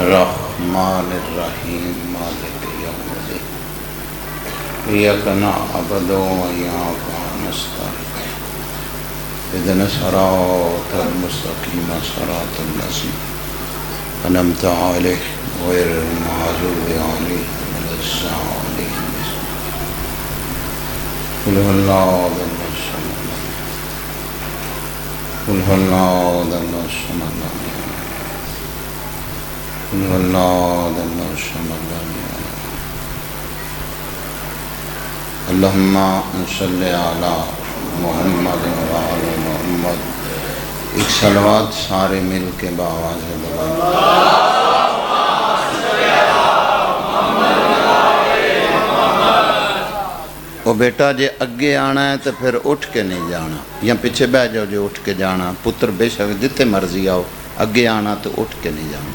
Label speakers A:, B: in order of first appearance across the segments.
A: الرحمن الرحیم مالک یوم الدین ایاک نعبد وایاک نستعین اهدنا الصراط المستقیم صراط الذین انعمت علیہم غیر المغضوب علیہم ولا الضالین قل هو الله الصمد قل هو الله الصمد قل هو الله الصمد اللهم صل على محمد وعلى محمد. ایک صلوات سارے مل کے بآواز بلند. وہ بیٹا جے اگے آنا ہے تو پھر اٹھ کے نہیں جانا یا پیچھے بہ جاؤ جے اٹھ کے جانا. پتر بے شک جتنے مرضی آؤ اگے آنا تو اٹھ کے نہیں جانا.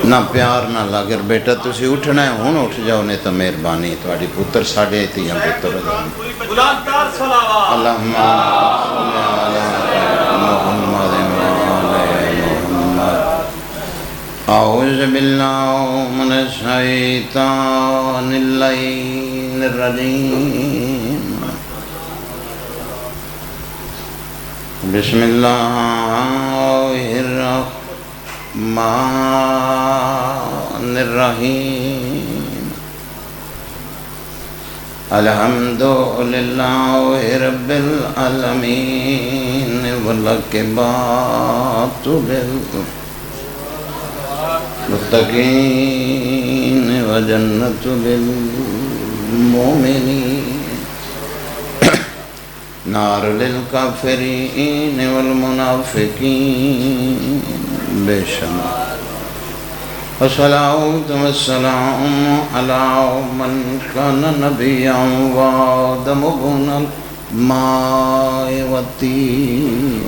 A: نہ پیار نہ لاگر بیٹا تسی اٹھنا ہے ہون اٹھ جاؤ نہیں تو مہربانی تواڈی پتر ساڈے تیاں پتر اللہم صلی علی محمد اعوذ باللہ من الشیطان اللعین الرجیم بسم اللہ الرحمن الرحیم الحمدللہ رب العالمین والعاقبۃ للمتقین وجنۃ للمؤمنین نار للکافرین والمنافقین بے شمار. والصلاة والسلام علی من کان نبیا وآدم بن الماء والطین.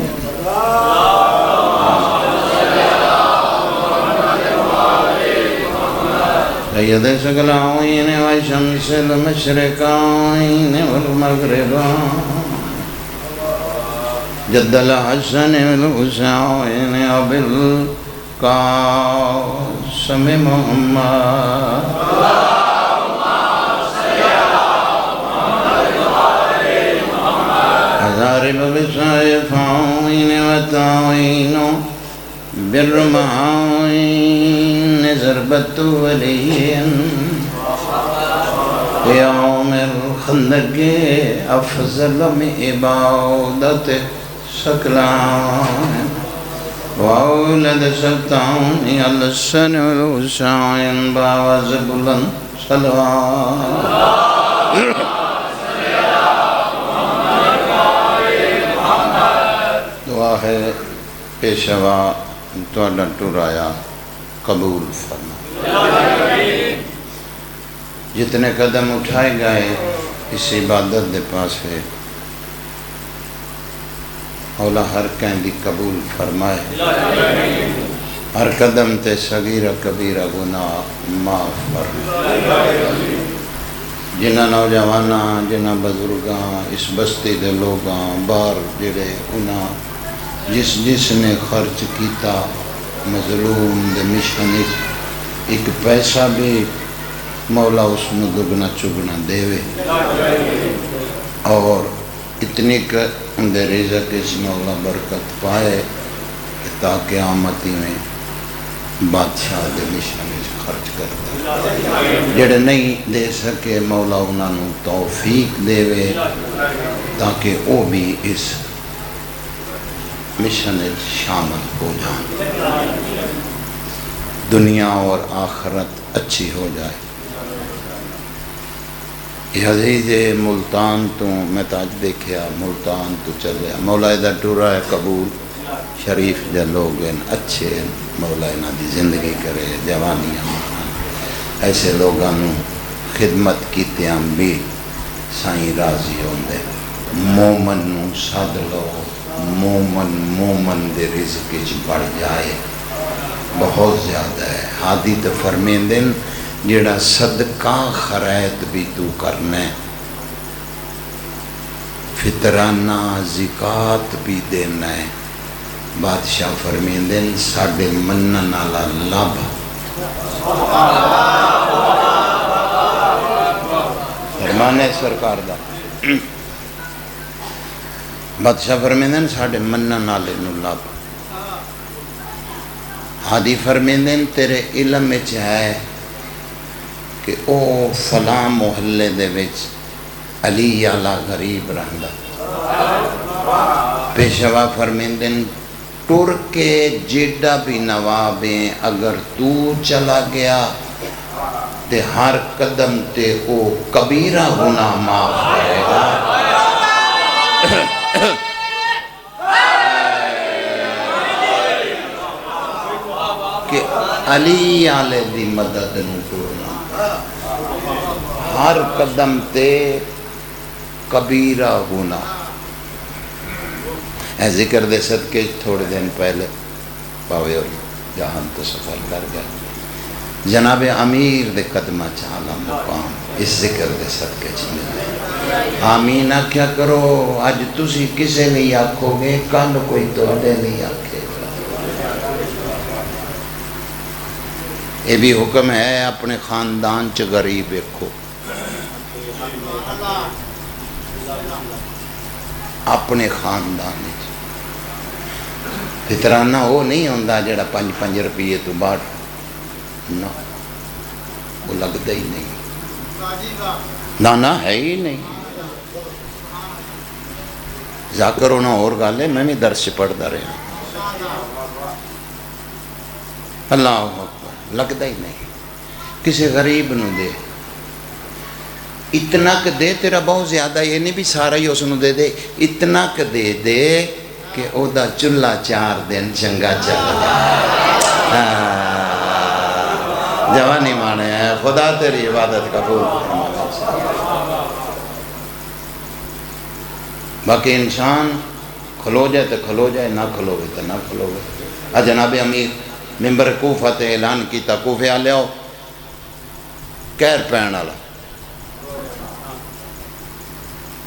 A: سید ثقلین وشمس المشرقین والمغربین جد الحسن والحسین ابی القاسم محمد. ہزار بسائفین وتعین برمعین ضربت ولین یوم الخندق افضل من عبادت سکلان وَأَوْلَدَ سَلْطَانِ الْحَسَنِ وَالْحُسَيْنِ بآواز بلند صلوات. دعا ہے پیشوا تواڈا ٹرایا قبول فرما. جتنے قدم اٹھائے گئے اس عبادت دے پاس ہے مولا ہر کہندی قبول فرمائے. ہر قدم تے صغیرہ کبیرہ گناہ معاف فرمائے. جنہ نوجواناں جنہ بزرگاں اس بستی دے لوگاں بار جڑے انہاں جس نے خرچ کیتا مظلوم دے مشن ایک پیسہ بھی مولا اس میں دگنا چگنا دے اور اتنی اندر رزق اس مولا برکت پائے تاکہ آمدی میں بادشاہ دے مشن خرچ کرتا. جڑے نہیں دے سکے مولا انہوں توفیق دے تاکہ وہ بھی اس مشن شامل ہو جائیں دنیا اور آخرت اچھی ہو جائے. یہ عزیز ملتان تو میں تاج دیکھیا ملتان تو چلے مولا دا ٹورا ہے قبول شریف جا لوگ ہیں اچھے مولا انہاں دی زندگی کرے جوانیاں ایسے لوگاں خدمت کیتے ہم بھی سائیں راضی ہوندے. مومن نو ساد لو مومن دے رزق وچ بڑھ جائے بہت زیادہ ہے. ہادی تو فرمیندن جڑا صدقہ خیرات بھی تو کرنا ہے فطرانہ زکوٰۃ بھی دینا ہے بادشاہ فرمیندے ساڈے منن والا لب فرمان ہے سرکار دا بادشاہ فرمیندے ساڈے منن والے نو لب ہادی فرمیندے تیرے علم وچ ہے کہ او فلاں محلے دے وچ علی والا غریب رہندا پیشوا فرمیندے ٹر کے جیڈا بھی نواب ہیں اگر تو چلا گیا تے ہر قدم تے او کبیرہ گناہ معاف کرے گا کہ علی آلے دی مدد نو ٹرنا ہر قدم تے کبیرہ گناہ اے ذکر دے صدقے تھوڑے دن پہلے پاوے اور جہاں تو سفر کر گیا جناب امیر دے قدمہ چالا مقام اس ذکر دے صدقے چلے آمین کیا کرو آج تسی کسے نہیں آکھو گے کل کوئی توڑے نہیں آکھے یہ بھی حکم ہے اپنے خاندان چ غریب رکھو اپنے خاندان فطرانہ وہ نہیں ہوندہ جڑا 5 روپیے تو باٹ نہ وہ لگتا ہی نہیں نہ ہے ہی نہیں ذاکر ہونا اور گالے میں بھی درس پڑھتا رہا اللہ اکبر لگتا ہی نہیں کسی غریب نو دے اتنا کہ دے تیرا بہت زیادہ یہ نہیں بھی سارا ہی اس نو دے دے اتنا کہ دے دے کہ او دا چلہ 4 دن چنگا چل جوانی مانے ہیں خدا تیری عبادت قبول باقی انسان کھلو جائے تو کھلو جائے نہ کھلو گے تو نہ کھلو گے جناب امیر ممبر کوفہ تے اعلان کیتا کوفے آ لیاؤ کہر پین والا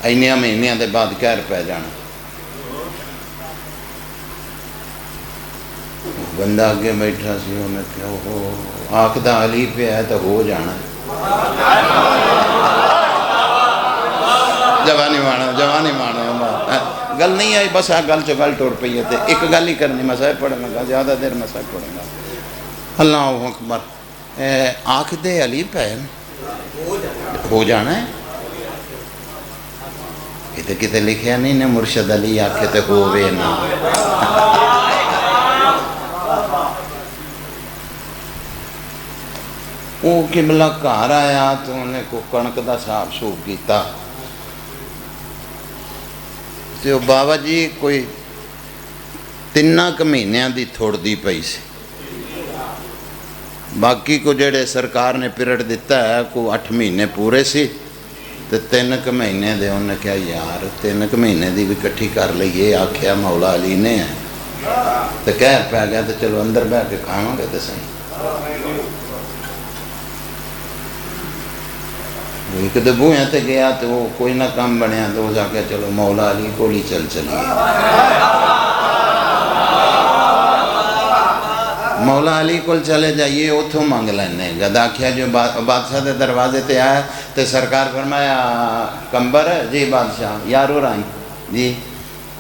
A: اینیاں مہینیاں دے بعد کہر پہ جانا بندہ آگے بیٹھا سی انہیں کیا ہو آکھدہ علی پہ ہے تو ہو جانا جوانی مانا گل نہیں آئی بس گل چو گل ٹوڑ پئی ہے ایک گل ہی کرنی مسائل پڑھنے گا زیادہ دیر مسائل پڑھنے گا اللہ اکبر آکھدے علی پہ ہو جانا ہے کتے کتے لکھیا نہیں نے مرشد علی آکھے تے ہووے نا وہ قبلہ گھر آیا تو انہیں کو کنک دا صاحب سوپ کیتا تو بابا جی کوئی 3 مہینیاں دی تھوڑ دی پئی سی باقی کو جڑے سرکار نے پیریڈ دیتا ہے کو 8 مہینے پورے سی تو 3 مہینے دے انہیں کیا یار 3 مہینے دی بھی کٹھی کر لئیے آکھیا مولا علی نے ہے تو کہہ پہ گیا تو چلو اندر بیٹھ کے کھانا گے تو صحیح ایک دبو ہیں تے گیا تو وہ کوئی نہ کام بنیا تو وہ جا کے چلو مولا علی کو لی چلیے مولا علی کو چلے جائیے اتھوں مانگ لینے گدا کیا جو بادشاہ دے دروازے تے آیا تو سرکار فرمایا کمبر جی بادشاہ یارو رائیں جی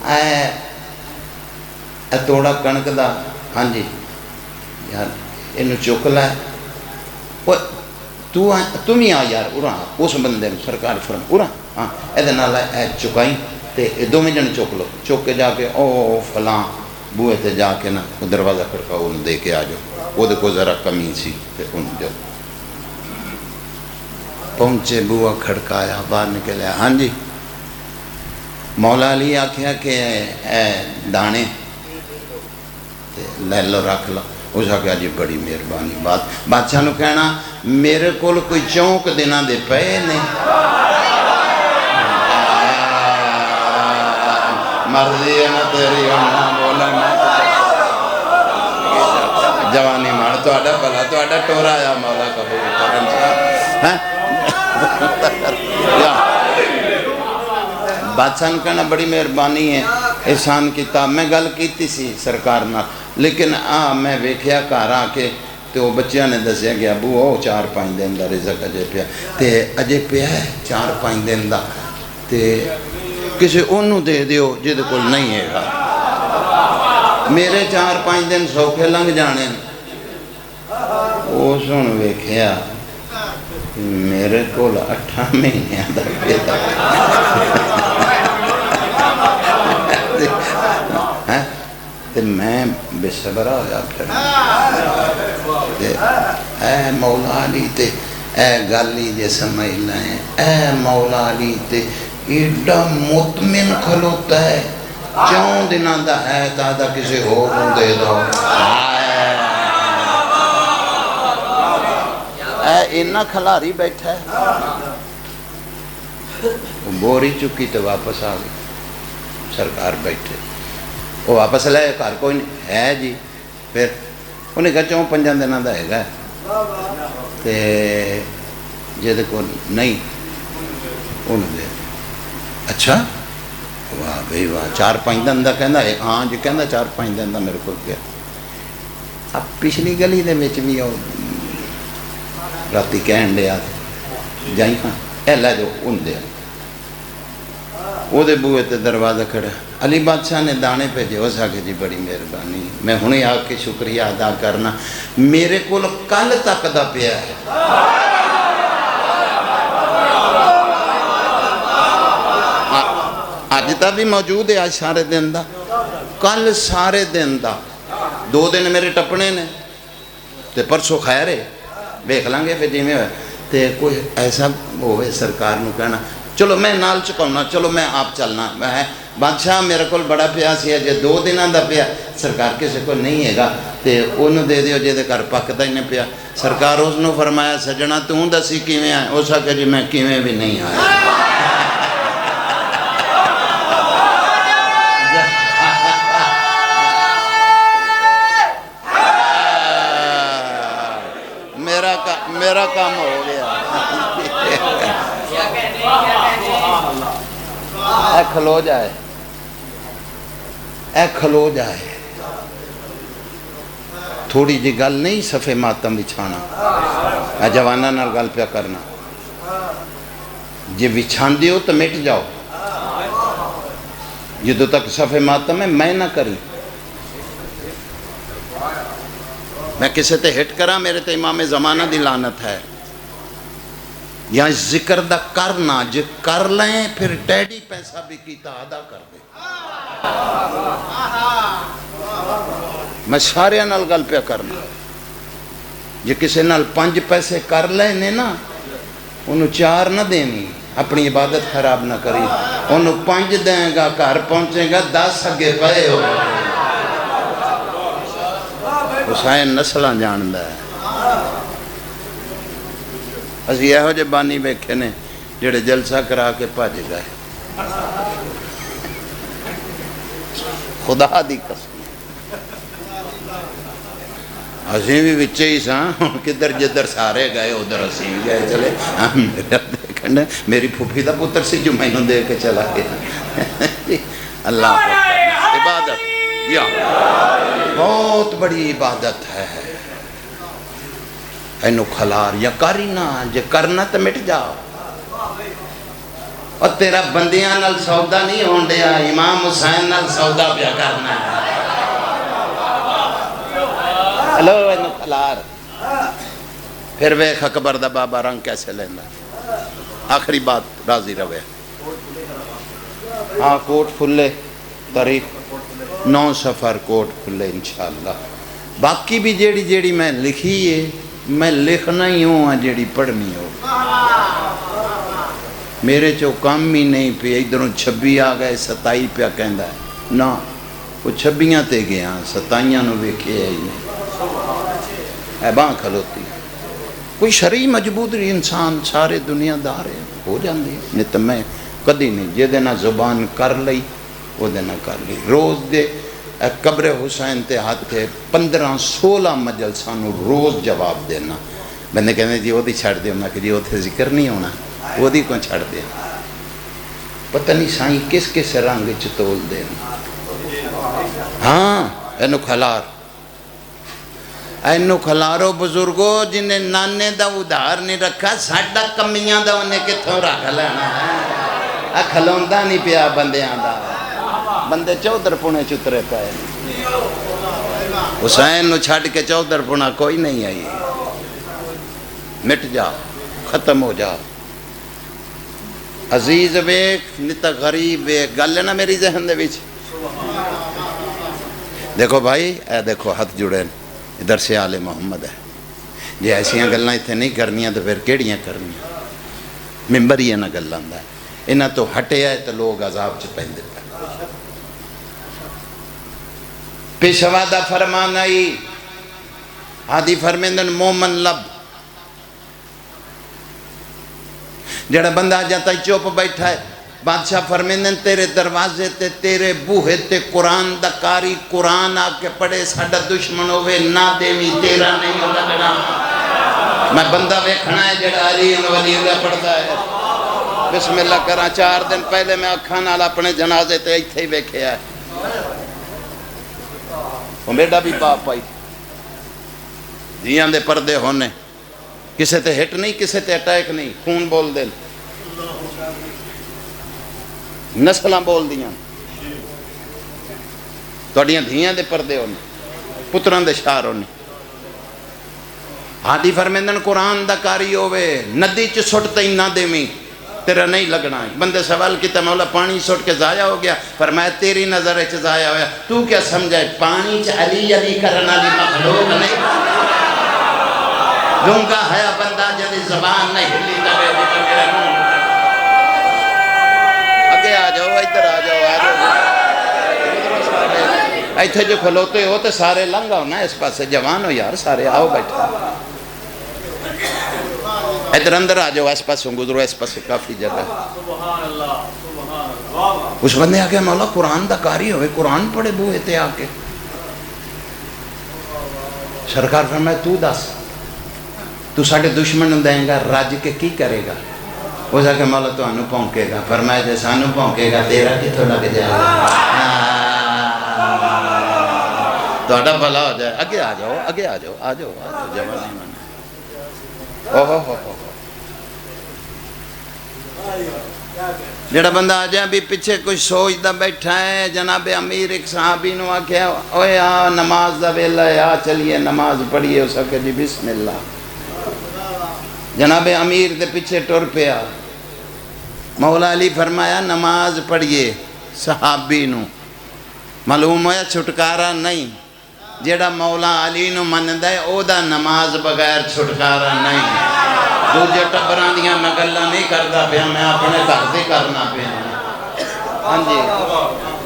A: اے توڑا کنک دا ہاں جی یار انہوں چک لائے تم ہی آ یار ارا اس بندے سرکار فرم ارا ہاں یہ نالا اے چکائیں تے دو میں جن چک لو چک کے جا کے او فلاں بوئے تے جا کے نا دروازہ کھڑکاؤ انہوں دے کے آ جاؤ وہ دیکھو ذرا کمی سی تے انہوں جاؤ پہنچے بوہ کھڑکایا باہر نکلیا ہاں جی مولا علی آکھیا کہ اے دانے لے لو رکھ لو اس آگیا جی بڑی مہربانی بادشاہ نو کہنا میرے کول کوئی چونک دینا دے پے نہیں مرضی ہے نا تیری ہونا بولا میں جوانی مار تو آڈا بلا تو آڈا ٹورا یا مولا قبول کرن بادشاہ نو کہنا بڑی مہربانی ہے احسان کیتا. میں گل کیتی سی سرکار نال, لیکن میں ویکھیا گھر آ کے تے وہ بچیاں نے دسیا کہ ابو وہ 4-5 دن دا رزق اجے پیا, تے اجے پیا ہے 4-5 دن دا, تے کسی انہوں دے دیو جہد کول نہیں ہے گا. میرے 4-5 دن سوکھے لنگ جانے. اس نے ویکھیا میرے کول 8 مہینے دا پیتا تے میں بے صبر ہویا پھر. اے مولا علی تے اے گالی جے سمجھ لائیں, اے مولا علی تے ایڈا مطمئن کھلوتا ہے, 4 دنوں دا ہے تا کسی ہو دے دو. اینا کھلاری بیٹھا ہے. بوری چکی تو واپس آ گئی. سرکار بیٹھے, وہ واپس لائے گھر کوئی نہیں ہے جی. پھر انہیں کہا 4-5 دنوں دا ہے گا تے جہد کو نہیں انہوں دے. اچھا واہ بھئی واہ, 4-5 دن دا کہندا ہے. ہاں جی کہندا 4-5 دن دا میرے کو گیا. اب پچھلی گلی دے وچ بھی راتی کہن دیا جائی ہاں اے لے جو ان دیا. وہ دے بوئے تے دروازہ کھڑا. علی بادشاہ نے دانے بھیجے. اس آگے جی بڑی مہربانی, میں ہنے آ کے شکریہ ادا کرنا, میرے کول کل تک دا پیا ہے. اج دا بھی موجود ہے, آج سارے دن دا, کل سارے دن دا. 2 دن میرے ٹپنے نے تے پرسوں خیر ہے, دیکھ لیں گے پھر جی میں ہوئے. تے کوئی ایسا ہوئے سرکار نو کہنا چلو میں نال چکاؤنا, چلو میں آپ چلنا. میں بادشاہ میرے کو بڑا پیا سی ہے, جے 2 دنوں دا پیا. سرکار کسی کو نہیں ہے گا تے انہوں دے دیو جے دے گھر پکدا ہی نہیں پیا. سرکار اس نو فرمایا سجنا توں دسی کیویں آئے. اس آکے جی میں کیویں بھی نہیں آیا. میرا کام ہو گیا. اے کھلو جائے, اے کھلو جائے. تھوڑی جی گل نہیں صفے ماتم بچھانا, اے جوانہ نال گل پیا کرنا. جی بچھان دیو تو مٹ جاؤ. جدو تک صفے ماتم ہے میں نہ کری. میں کسے تے ہٹ کرا میرے تے امام زمانہ دی لعنت ہے. یا ذکر دا کرنا جے کر لیں پھر ڈیڈی پیسہ بھی کیتا ادا کر دے. میں سارے نال گل پیا کرنا. جے کسے نال 5 پیسے کر لیں نے نا, انہوں 4 نہ دینی, اپنی عبادت خراب نہ کری. انہوں 5 دیں گا, گھر پہنچے گا 10 اگے پائے ہو. حسین نسلہ جاندہ ہے. اسی یہ ہو جے بانی بیکھے نے جڑے جلسہ کرا کے پاج گئے. خدا دی قسم اسی بھی بچے ہی ساں, کدھر جدھر سارے گئے ادھر اسی بھی گئے چلے. میرا دیکھنے میری پھوپھی دا پتر سی جو میں نے دے کے چلا گیا. اللہ عبادت یا بہت بڑی عبادت ہے. اینو کھلار یا کاری نہ, جے کرنا تو مٹ جاؤ. اور تیرا بندیاں نال سودا نہیں ہون دیا, امام حسین نال سودا پیا کرنا ہے. ہلو اینو کھلار. پھر ویکھ اکبر دا بابا رنگ کیسے لینا. آخری بات راضی روے. ہاں کوٹ کھلے, تاریخ 9 سفر کوٹ کھلے انشاءاللہ. باقی بھی جیڑی جیڑی میں لکھی ہے میں لکھنا ہی ہوں, جیڑی پڑھنی ہو. میرے چو کام ہی نہیں پہ. ادھروں 26 آ گئے 27 پہ کہندا ہے نا, وہ 26 تے گیا 27 نو ویکھے ہی نہیں. اے باں کھلوتی کوئی شرعی مجبور انسان سارے دنیا دار ہے ہو جاندی. نہیں تو میں کدی نہیں جے دینا زبان کر لئی وہ دینا کر لی. روز دے قبر حسین تے ہاتھ تھے 15-16 مجلساں نو روز جواب دینا. بندے کہنے جی وہ دی چھڑ دے. میں کہ جی وہ تھے ذکر نہیں ہونا, وہ دی کون چھڑ دے. پتہ نہیں سائیں کس کس رنگ چتول دیں. ہاں اینو کھلار، اینو کھلارو بزرگو. جنہیں نانے دا ادھار نہیں رکھا ساڑھا کمیاں دا انہیں کتھوں رکھ لینا ہے. کھلوندہ نہیں پیا بندیاں دا. بندے چودر پونے چترے پائے. حسین نو چھاڑ کے چودر پونا کوئی نہیں آئی. مٹ جا، ختم ہو جا. عزیز ویک نتا غریب ویک. گل ہے نا میری ذہن دے وچ. دیکھو بھائی، اے دیکھو ہاتھ جڑے ادھر سے آل محمد ہے. جی ایسیاں گلاں اتنے نہیں کرنیاں تو پھر کیڑیاں کرنیاں؟ ممبر ہی ہے نا گلاں دا. انہاں تو ہٹے آئے تو لوگ عذاب چ پیندے پے. پیشوا دا فرمان آئی، ہادی فرمیندن مومن لب. جڑا بندہ جاتا چوپ بیٹھا ہے، بادشاہ فرمیندن تیرے دروازے تے تیرے بوہے تے قرآن دا کاری قرآن آ کے پڑھے ساڈا دشمن ہوئے نہ دیوی تیرا نہیں لگنا. میں بندہ ویکھنا ہے جڑا علی ولی اللہ پڑھتا ہے. بسم اللہ کراں. 4 دن پہلے میں اکھاں نال اپنے جنازے تے ایتھے ہی ویکھیا ہے. وہ میڈا بھی باپ آئی دھیاں دے پردے ہونے، کسے تے ہٹ نہیں کسے تے اٹیک نہیں. خون بول دل، نسلاں بول دیاں. توڑیاں دھیاں دے پردے ہونے، پتران دے شار ہونے. ہادی فرمیندن قرآن دا کاری ہوئے ندی چ سٹ تے نہ دیویں تیرا نہیں لگنا. بندے سوال کیتا مولا پانی سٹ کے ضائع ہو گیا. فرمایا تیری نظر چ ضائع ہویا. تو کیا سمجھائے پانی چ علی علی کرنا دی مخلوق نہیں. گونگا ہے بندہ جدی زبان نہیں ہلی کرے جتا میرے منہ. اگے آ جاؤ، ادھر آ جاؤ، آ جاؤ. ایتھے جو کھلوتے ہو تو سارے لنگا ہونا اس پاس. جوان ہو یار سارے، آؤ بیٹھا. ادھر اندر آ جاؤ، اس پاس گزرو، اس پاس کافی جگہ. اس بندے آ کے مولا قرآن دا کاری ہوئے قرآن پڑھے بوئے تے آ کے. سرکار فرمائے تو دس تو ساڑھے دشمن دیں گا راج کے کی کرے گا؟ اس آ کے مولا تو انو پونکے گا. فرمایا جیسا انو پونکے گا تیرا کتھوں لگ جائے گا. تو اڈا بھلا ہو جائے. اگے آ جاؤ، اگے آ جاؤ، آ جاؤ، آ جاؤ. جوان نہیں مانا. جڑا بندہ آ جائے بھی پیچھے کچھ سوچ دا بیٹھا ہے. جناب امیر ایک صحابی نو آکھیا اوے آ نماز دا ویلا ہے، آ چلیے نماز پڑھیے. اس آکھے جی بسم اللہ. جناب امیر دے پیچھے ٹر پیا. مولا علی فرمایا نماز پڑھیے. صحابی نو معلوم ہویا چھٹکارا نہیں. جیڑا مولا علی نو مندہ ہے او دا نماز بغیر چھٹکارا نہیں. دوجہ ٹبران دیاں میں گلہ نہیں کردا پیا، میں اپنے گھر سے کرنا پیا. ہاں جی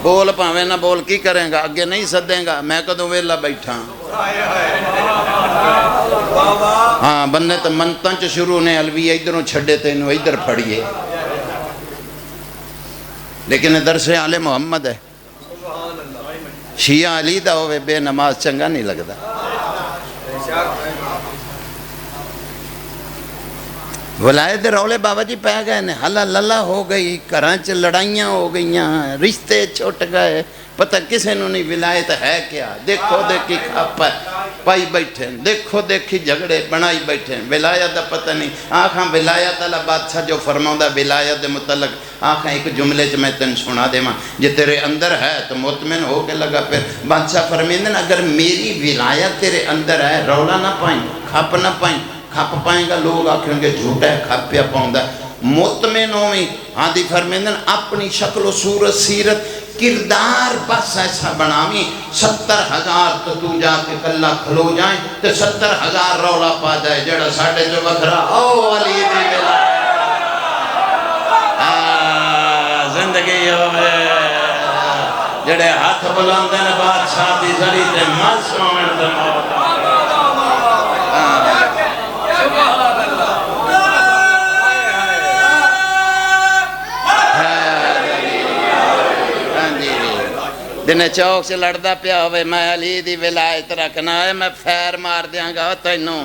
A: بول پاوے نہ بول کی کریں گا، اگے نہیں سدیں گا. میں کدوں ویلا بیٹھا. ہاں بندے تو منتاں چ شروع نے الوی ادھروں چھڑے تینوں ادھر پھڑیے. لیکن درس آل محمد ہے. شیعہ علی دا ہوئے بے نماز چنگا نہیں لگدا. ولایت رولے بابا جی پہ گئے نے، ہلا للا ہو گئی، کرانچ لڑائیاں ہو گئیاں، رشتے چھوٹ گئے. پتہ کسے نو نہیں ولایت ہے کیا. دیکھو دیکھی کھاپا پائی بیٹھے، دیکھو دیکھی جھگڑے بنائی بیٹھے. ولایت دا پتہ نہیں. آنکھاں ولایت اللہ بادشاہ جو فرماؤں دا ولایت دے متعلق آنکھاں ایک جملے چ میں تن سنا دے ماں جے تیرے اندر ہے تو مطمئن ہو کے لگا. پھر بادشاہ فرمیندن اگر میری ولایت تیرے اندر ہے رولا نہ پائیں، کھپ نہ پائیں. کھپ پائیں گا لوگ آکھیں گے جھوٹا ہے، کھپ پیا پاؤں ہے. مطمئن ہوئیں. ہاں دی فرمیندن اپنی شکل و صورت سیرت کردار بس ایسا بناویں 70,000 تو جا کے کلہ کھلو جائیں تو 70,000 رولا پا جائے. جڑا ساڑھے جو بکھرا او علی دی بلا زندگی ہوئے. جڑے ہاتھ بلاندن بادشاہ دی زری تے مس مومن تے موت. دن چوک سے لڑدا پیا ہوئے میں علی دی ولایت رکھنا ہے میں فیر مار دیاں گا تینوں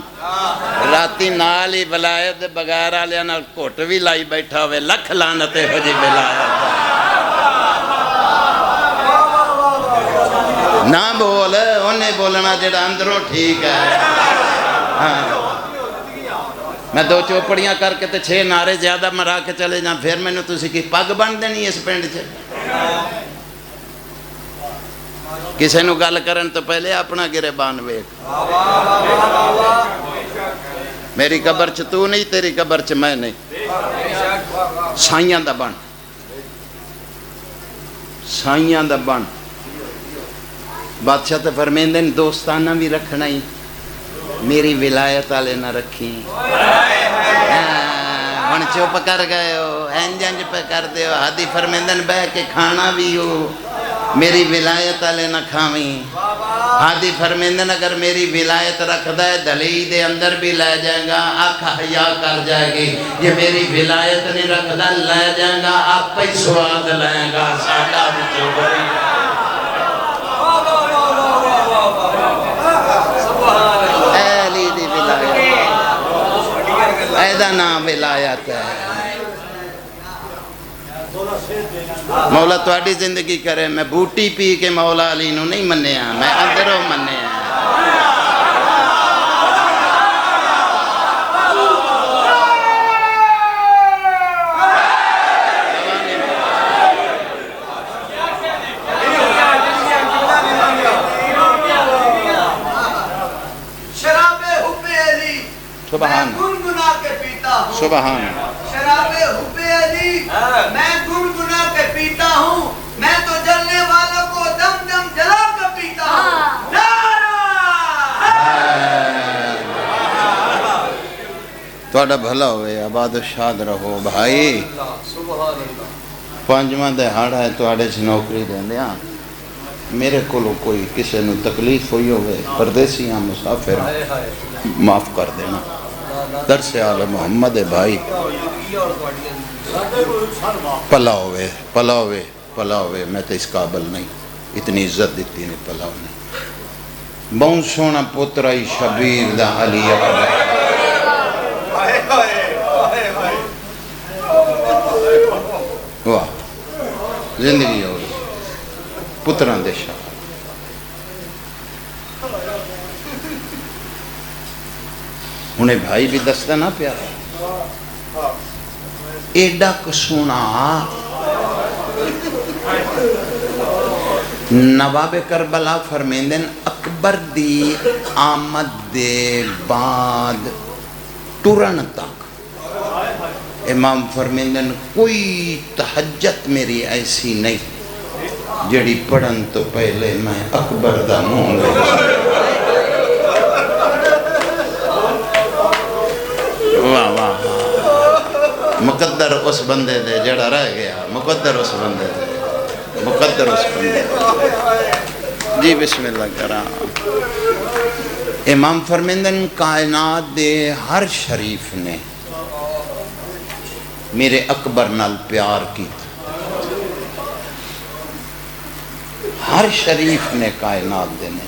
A: راتی نال ہی ولایت بغیر آلیا نال کوٹ بھی لائی بیٹھا ہوئے لکھ لانتے ہو جی ولایت نہ بول انہیں بولنا جڑا اندروں ٹھیک ہے میں 2 چوپڑیاں کر کے 6 نعرے زیادہ مرا کے چلے جاں پھر میں نے تسی کی پگ بن دینی اس پینڈ چھے کسے نو گل کرن تو پہلے اپنا گریبان ویکھ میری قبر چ تو نہیں تیری قبر چ میں نہیں سائیاں دا بن سائیاں دا بن بادشاہ تے فرمیندے دوستانہ بھی رکھنا ہی میری ولایت آلے نہ رکھی ہن چپ کر گئے ہو انج پہ کر دے ہو ہادی فرمیندن بہ کے کھانا بھی ہو میری ولایت آلے نہ کھاویں ہادی فرمیندن اگر میری ولایت رکھ دے دلی دے اندر بھی لے جائیں گا آنکھ حیا کر جائے گی یہ میری ولایت نہیں رکھ دے لے جائیں گا آپ پہ سواد لائیں گا ساڑھا بچو بری ایلی دی ولایت ایدہ نام ولایت ہے مولا تواڈی زندگی کرے میں بوٹی پی کے مولا علی نو نہیں منیا میں اندروں منیا سبحان
B: گنگنا کے پیتا ہوں
A: سبحان
B: شراب حب علی میں گنگنا کے پیتا ہوں میں تو جلنے والوں کو دم دم جلا کے پیتا ہوں
A: تواڈا بھلا ہوئے آباد و شاد رہو بھائی پانچواں دہاڑا ہے تواڈے چ نوکری دیندے ہاں میرے کولو کوئی کسی نو تکلیف ہوئی ہوئے پردیسیاں مسافر معاف کر دینا درس آل محمد بھائی پلا ہوئے پلا ہوئے پلا ہوئے میں تو اس قابل نہیں اتنی عزت دیتی نہیں پلا ہوئے بہت سونا پترائی شبیر دا علی اکبر واہ زندگی ہو گئی پتران دے شاہ انہیں بھائی بھی دستہ نہ پیارا ایڈا کسونا نواب کربلا فرمیندن اکبر دی آمد دے بعد ٹورن تک امام فرمیندن کوئی تہجت میری ایسی نہیں جڑی پڑھن تو پہلے میں اکبر دا منہ لے واہ واہ مقدر اس بندے دے جڑا رہ گیا مقدر اس بندے دے مقدر اس بندے دے جی بسم اللہ کرام امام فرمیندن کائنات دے ہر شریف نے میرے اکبر نال پیار کی ہر شریف نے کائنات دے نے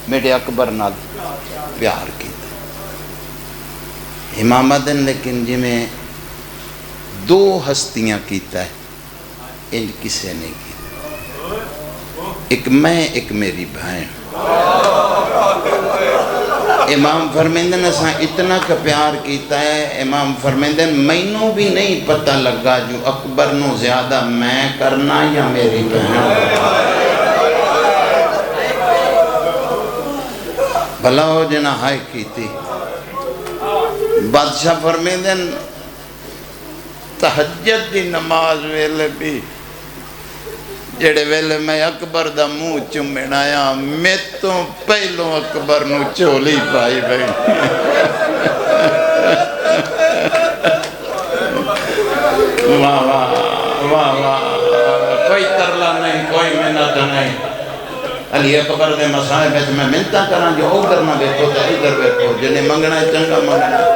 A: میرے اکبر نال پیار کی امام دن لیکن جی میں 2 ہستیاں کیتا ہے ان کسے نہیں کی ایک میں ایک میری بہن امام فرمیندن اساں اتنا کا پیار کیتا ہے امام فرمیندن مینوں بھی نہیں پتہ لگا جو اکبر نو زیادہ میں کرنا یا میری بہن بھلا ہو جنا ہائے کیتی بادشاہ فرمیندن تہجد دی نماز ویلے بھی جڑے ویلے میں اکبر دا منہ چومن آیا میں تو پہلوں اکبر نو چولی پائی بھائی واہ واہ واہ واہ کوئی ترلا نہیں کوئی منت نہیں علی اکبر دے مسائب ہے میں منتہ کرا جو ادھر نہ بیٹھو تو ادھر بیٹھو جنہیں منگنا ہے چنگا منگنا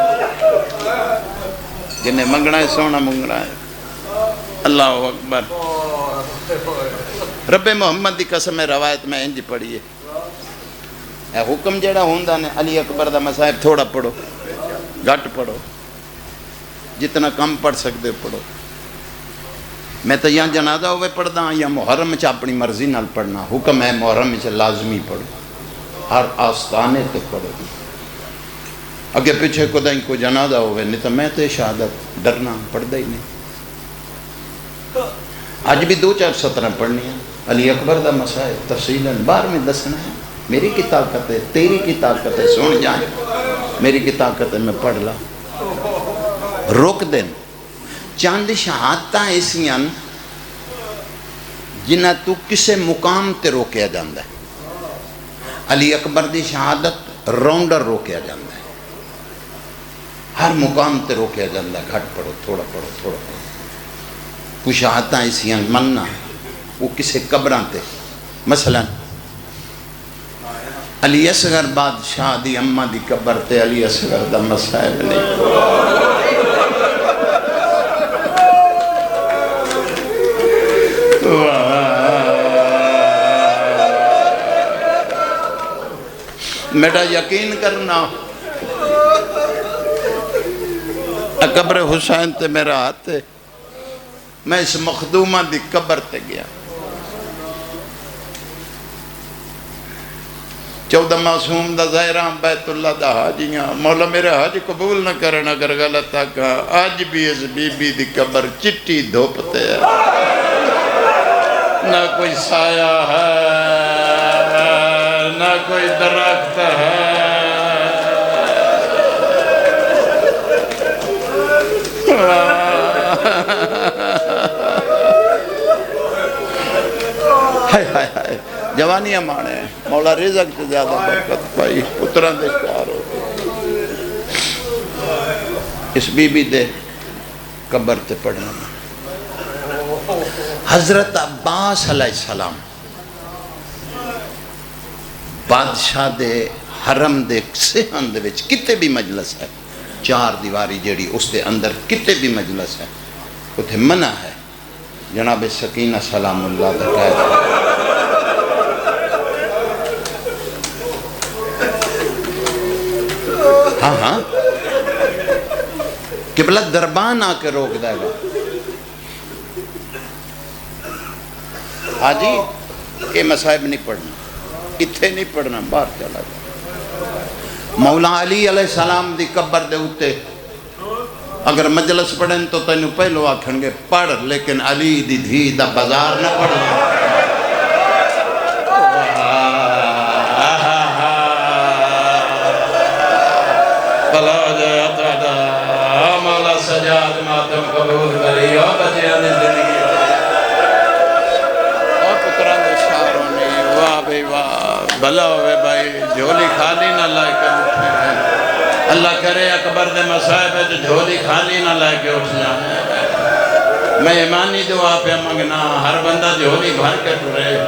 A: جنہیں منگنا ہے سونا منگنا ہے اللہ اکبر رب محمد دی قسم ہے روایت میں انج پڑھی ہے اے حکم جڑا ہوندا نے علی اکبر دا مصائب تھوڑا پڑھو گھٹ پڑھو جتنا کم پڑھ سکتے پڑھو میں تو یا جنازہ ہوئے پڑھدا ہاں یا محرم چ اپنی مرضی نال پڑھنا حکم ہے محرم چ لازمی پڑھو ہر آستانے تے پڑھو اگے پیچھے کدیں کو جنازہ ہوئے نہیں تو میں تو شہادت ڈرنا پڑھدا ہی نہیں آج بھی 2-4 سطریں پڑھنی ہیں علی اکبر دا مسائل تفصیلاً بار میں دسنا ہے میری کی طاقت ہے تیری کی طاقت ہے سن جائیں میری کی طاقت ہے میں پڑھ لا روک دیں چاند شہادتاں ایسیاں جنہ تو کسے مقام تے روکیا جاندہ ہے علی اکبر دی شہادت راؤنڈر روکیا جاندہ ہے ہر مقام تے روکیا جاندہ ہے گھٹ پڑھو تھوڑا پڑھو تھوڑا پڑھو کچھ شہادتاں ایسیاں مننا وہ کسے قبران تے مثلا علی اصغر بادشاہ دی اماں دی قبر تے علی اصغر دا مصائب نہیں میرا یقین کرنا قبر حسین تے میرا ہاتھ ہے میں اس مخدومہ دی قبر تے گیا 14 معصوم دا ظاہران بیت اللہ دا حاجیاں مولا میرے حاج قبول نہ کرنا اگر غلط آکا آج بھی اس بی بی دی قبر چٹی دھوپتے ہے نہ کوئی سایہ ہے نہ کوئی درخت ہے جوانی ہمارے ہیں مولا رزق سے زیادہ برکت پائی پتران دے کار ہو اس بی بی دے قبر تے پڑھنا حضرت عباس علیہ السلام بادشاہ دے حرم دے سہن دے وچ کتے بھی مجلس ہے 4 دیواری جڑی اس دے اندر کتے بھی مجلس ہے اتھے منع ہے جناب سکینہ سلام اللہ دے قائد ہاں ہاں قبلہ دربان آ کے روک دے گا حاجی یہ مصائب نہیں پڑھنا اتھے نہیں پڑھنا باہر چلا جائے مولا علی علیہ السلام دی قبر دے ہوتے اگر مجلس پڑھیں تو تینو پہلو آکھن گے پڑھ لیکن علی دی دھی دا بازار نہ پڑھنا بلا جائے تادا مولا سجاد ماتم قبول کری او بچیاں دی زندگی او پتران دے شعروں نے واہ بھئی واہ بھلا ہوئے بھائی جھولی خالی نہ لائے کے اٹھے ہیں اللہ کرے اکبر دے مصائب ہے جو جھولی خالی نہ لائے کے اٹھ جائیں میں ایمانی دعا پہ مانگنا ہر بندہ جھولی بھر کے ٹرے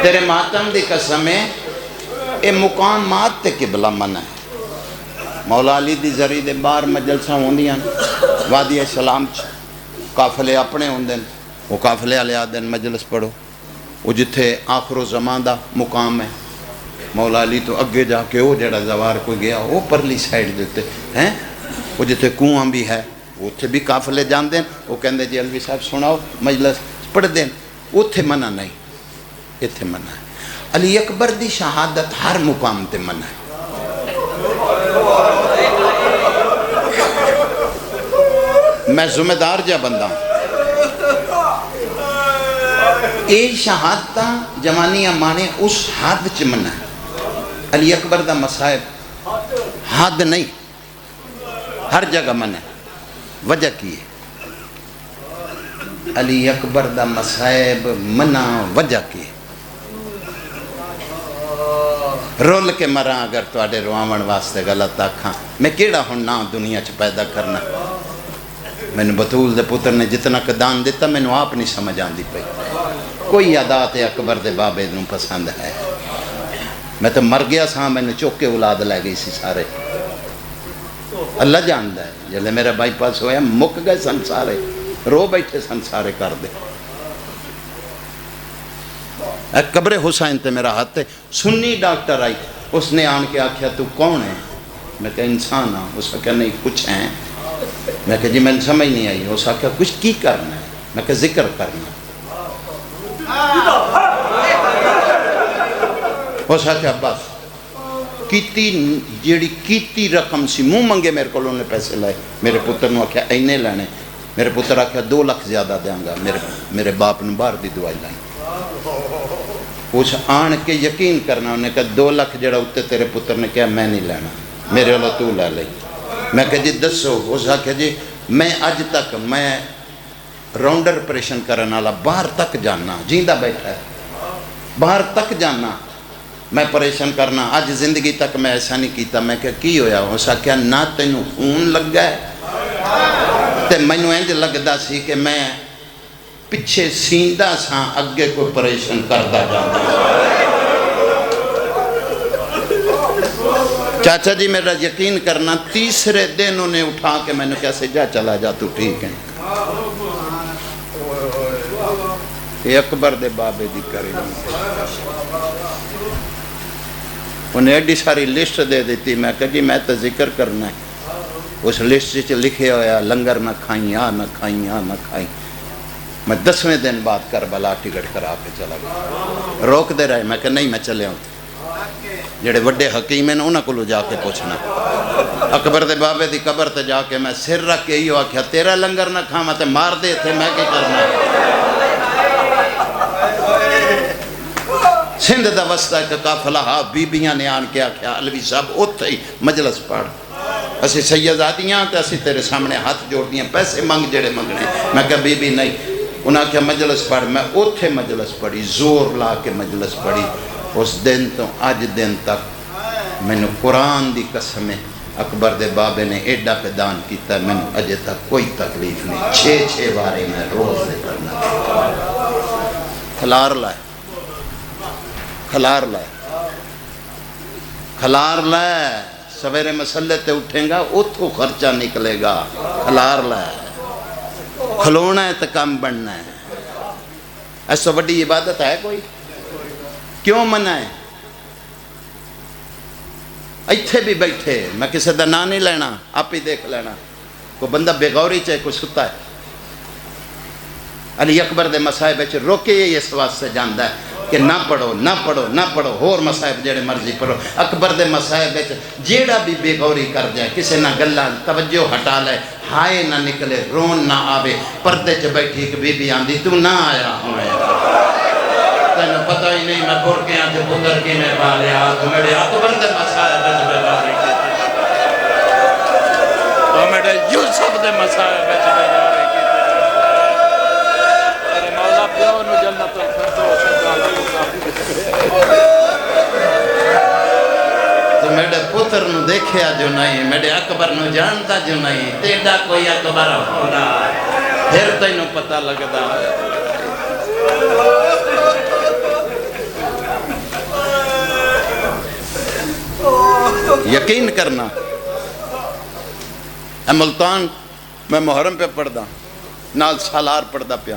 A: تیرے ماتم دی قسمیں اے مقامات تے قبلہ من ہے مولا علی دی ذری دے بار مجلساں ہوندیاں وادی سلام قافلے اپنے ہوندے وہ قافلے والے آدن مجلس پڑھو وہ جتھے آخر و زمان دا مقام ہے مولا علی تو اگے جا کے وہ جڑا زوار کو گیا وہ پرلی سائڈ دیتے ہیں وہ جتھے کنواں بھی ہے وہ اتھے بھی قافلے جان دیں وہ کہندے جی علوی صاحب سناؤ مجلس پڑھ دیں اتھے منع نہیں اتھے منع ہے علی اکبر دی شہادت ہر مقام تے منع ہے میں ذمہ دار جا بندہ اے شہادتہ جوانیاں مانے اس حد چ منع ہے علی اکبر دا مصائب حد نہیں ہر جگہ منع ہے وجہ کی ہے علی اکبر دا مصائب منع وجہ کی ہے رول کے مراں اگر تو آڑے روامن واسطے غلط آکھاں میں کیڑا ہوں نا دنیا چ پیدا کرنا میں نے بطول دے پتر نے جتنا قدان دیتا میں نے آپ نہیں سمجھ آن دی پئی کوئی عادات اکبر دے بابے نوں پسند ہے میں تو مر گیا ساں میں نے چوک کے اولاد لے گئی سی سارے اللہ جاندہ ہے جلے میرا بائی پاس ہویا مک گئے سن سارے رو بیٹھے سن سارے کر دے قبر حسین تے میرا ہاتھ ہے. سنی ڈاکٹر آئی, اس نے آن کے آکھیا تو کون ہے؟ میں کہا انسان ہاں. اس نے کہا نہیں کچھ ہیں. میں کہا جی میں سمجھ نہیں آئی. اس نے کہا کچھ کی کرنا ہے؟ میں کہا ذکر کرنا. اس نے کہا بس کیتی جیڑی کیتی رقم سی منہ منگے میرے کو انہوں نے پیسے لائے. میرے پتر نے آکھیا اینے لینے. میرے پتر آکھیا 2 لاکھ زیادہ دیاں گا. میرے باپ نے باہر دی دوائی لائی. اس آن کے یقین کرنا. انہیں کہا 2 لاکھ جڑا اتے تیرے پتر نے کہا میں نہیں لینا, میرے والا تو لے لئی. میں کہا جی دسو. اس آکھیا جی میں اج تک میں راؤنڈر آپریشن کرنے والا باہر تک جانا, جیندہ بیٹھا ہے باہر تک جانا میں پریشن کرنا. اج زندگی تک میں ایسا نہیں کیتا. میں کہا کی ہویا؟ اس آکھیا نہ تینوں خون لگ گئے تے مینوں انج لگدا سی کہ میں پچھے سیندا ساں اگے کوئی پریشن کردا جاندا. چاچا جی میرا یقین کرنا, تیسرے دن انہیں اٹھا کے میں نے کیسے جا چلا جا تو ٹھیک ہے. یہ اکبر دے بابے دی کرے. انہیں ایڈی ساری لسٹ دے دیتی. میں کہا جی میں تو ذکر کرنا ہے. اس لسٹ سے لکھے ہویا لنگر نہ کھائیں, آ نہ کھائیں, آ نہ کھائیں. میں 10ویں دن بعد کربلا ٹکٹ کرا کے چلا گیا. روک دے رہے. میں کہا نہیں میں چلے ہوں. جڑے وڈے حکیم ہیں انہاں کو جا کے پوچھنا. اکبر دے بابے دی قبر تے جا کے میں سر رکھ کے ایو آکھیا تیرا لنگر نہ کھاواں تے مار دے تھے میں کی کرنا. سندھ دا وسطہ ایک قافلہ بیبیاں نے آن کے آکھیا علوی صاحب اوتھے ہی مجلس پڑھ, اسی سیداتیاں تے اسی تیرے سامنے ہاتھ جوڑدیاں, پیسے منگ جڑے منگنے. میں کہا بی بی نہیں. انہاں کہا مجلس پڑھ. میں اوتھے مجلس پڑھی, زور لا کے مجلس پڑھی. اس دن تو اج دن تک میں نے قرآن دی قسم ہے اکبر دے بابے نے ایڈا پہ دان کیتا ہے, میں نے اجے تک کوئی تکلیف نہیں. 6 بارے میں روز دے کرنا. کھلار لائے کھلار لائے کھلار لائے. سویرے مسلے تے اٹھیں گا اتھو خرچہ نکلے گا. کھلار لائے. کھلونا ہے تو کام بننا ہے. ایسا بڑی عبادت ہے کوئی؟ کیوں منع ہے؟ ایتھے بھی بیٹھے, میں کسی دا نام نہیں لینا, آپ ہی دیکھ لینا. کوئی بندہ بے غوری چاہے کوئی ستا ہے. علی اکبر دے مسائب وچ روکے اس واسطے جاندا ہے کہ نہ پڑھو نہ پڑھو نہ پڑھو, ہور مسائب جڑے مرضی پڑھو. اکبر دے مسائب وچ جیڑا بھی بے غوری کر جائے, کسے نہ گلاں توجہ ہٹا لے, ہائے نہ نکلے, رون نہ آوے, پردے چ بیٹھی ایک بی بی آندی تو نہ آیا ہوئے, تینوں پتہ ہی نہیں میں برکیاں تے پتر کی میں پالیا. تو میرے اکبر دے مسائب وچ بے غوری کیتی, تو میرے یوسف دے مسائب وچ بے غوری کیتی. میرے مولا پیو نو جنت الفردوس تو میرے پتر نو دیکھیا جو نہیں, میرے اکبر نو جانتا جو نہیں, تیڑا کوئی اکبر ہونا پھر تینوں پتہ لگدا. یقین کرنا. اے ملتان میں محرم پہ پڑھدا, نال سالار پڑھدا پیا.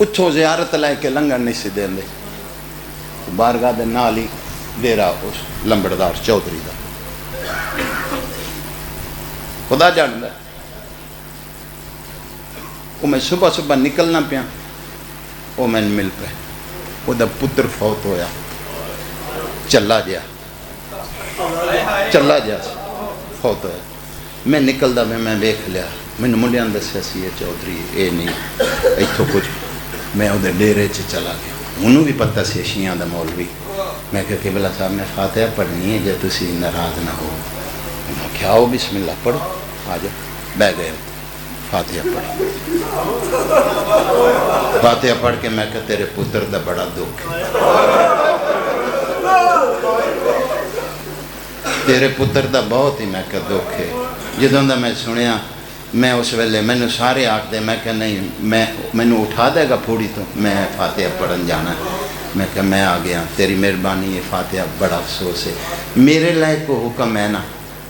A: اتھو زیارت لے کے لنگن نہیں سی دین دے. بارگاہ دے نال ہی ڈیرا اس لمبڑدار چودھری دا. خدا جاندا ہے. وہ میں صبح صبح نکلنا پیا, وہ میں مل پہ, وہ دا پتر فوت ہویا. چلا جیا فوت ہویا. میں نکلدا میں دیکھ لیا. مینوں منڈیاں دسیا سی یہ چودھری اے نہیں ایتھوں کچھ. میں وہ ڈیرے چ چلا گیا. انہوں بھی پتہ سی شیعہ دا مولوی. میں کہا قبلہ صاحب نے فاتحہ پڑھنی ہے جے تسی ناراض نہ ہو. انہوں نے کہا آؤ بسم اللہ پڑھو. آ جاؤ. بہ گئے فاتحہ پڑھی. فاتحہ پڑھ کے میں کہا تیرے پتر دا بڑا دکھ ہے, تیرے پتر دا بہت ہی میں کہا دکھ ہے. جدوں دا میں سنیا میں اس ویلے مینوں سارے آکھ دے. میں کہا نہیں مینوں اٹھا دے گا پھوڑی تو میں فاتحہ پڑھن جانا. میں کہا میں آ گیا, تیری مہربانی ہے. فاتحہ بڑا افسوس ہے, میرے لائق کو حکم ہے نا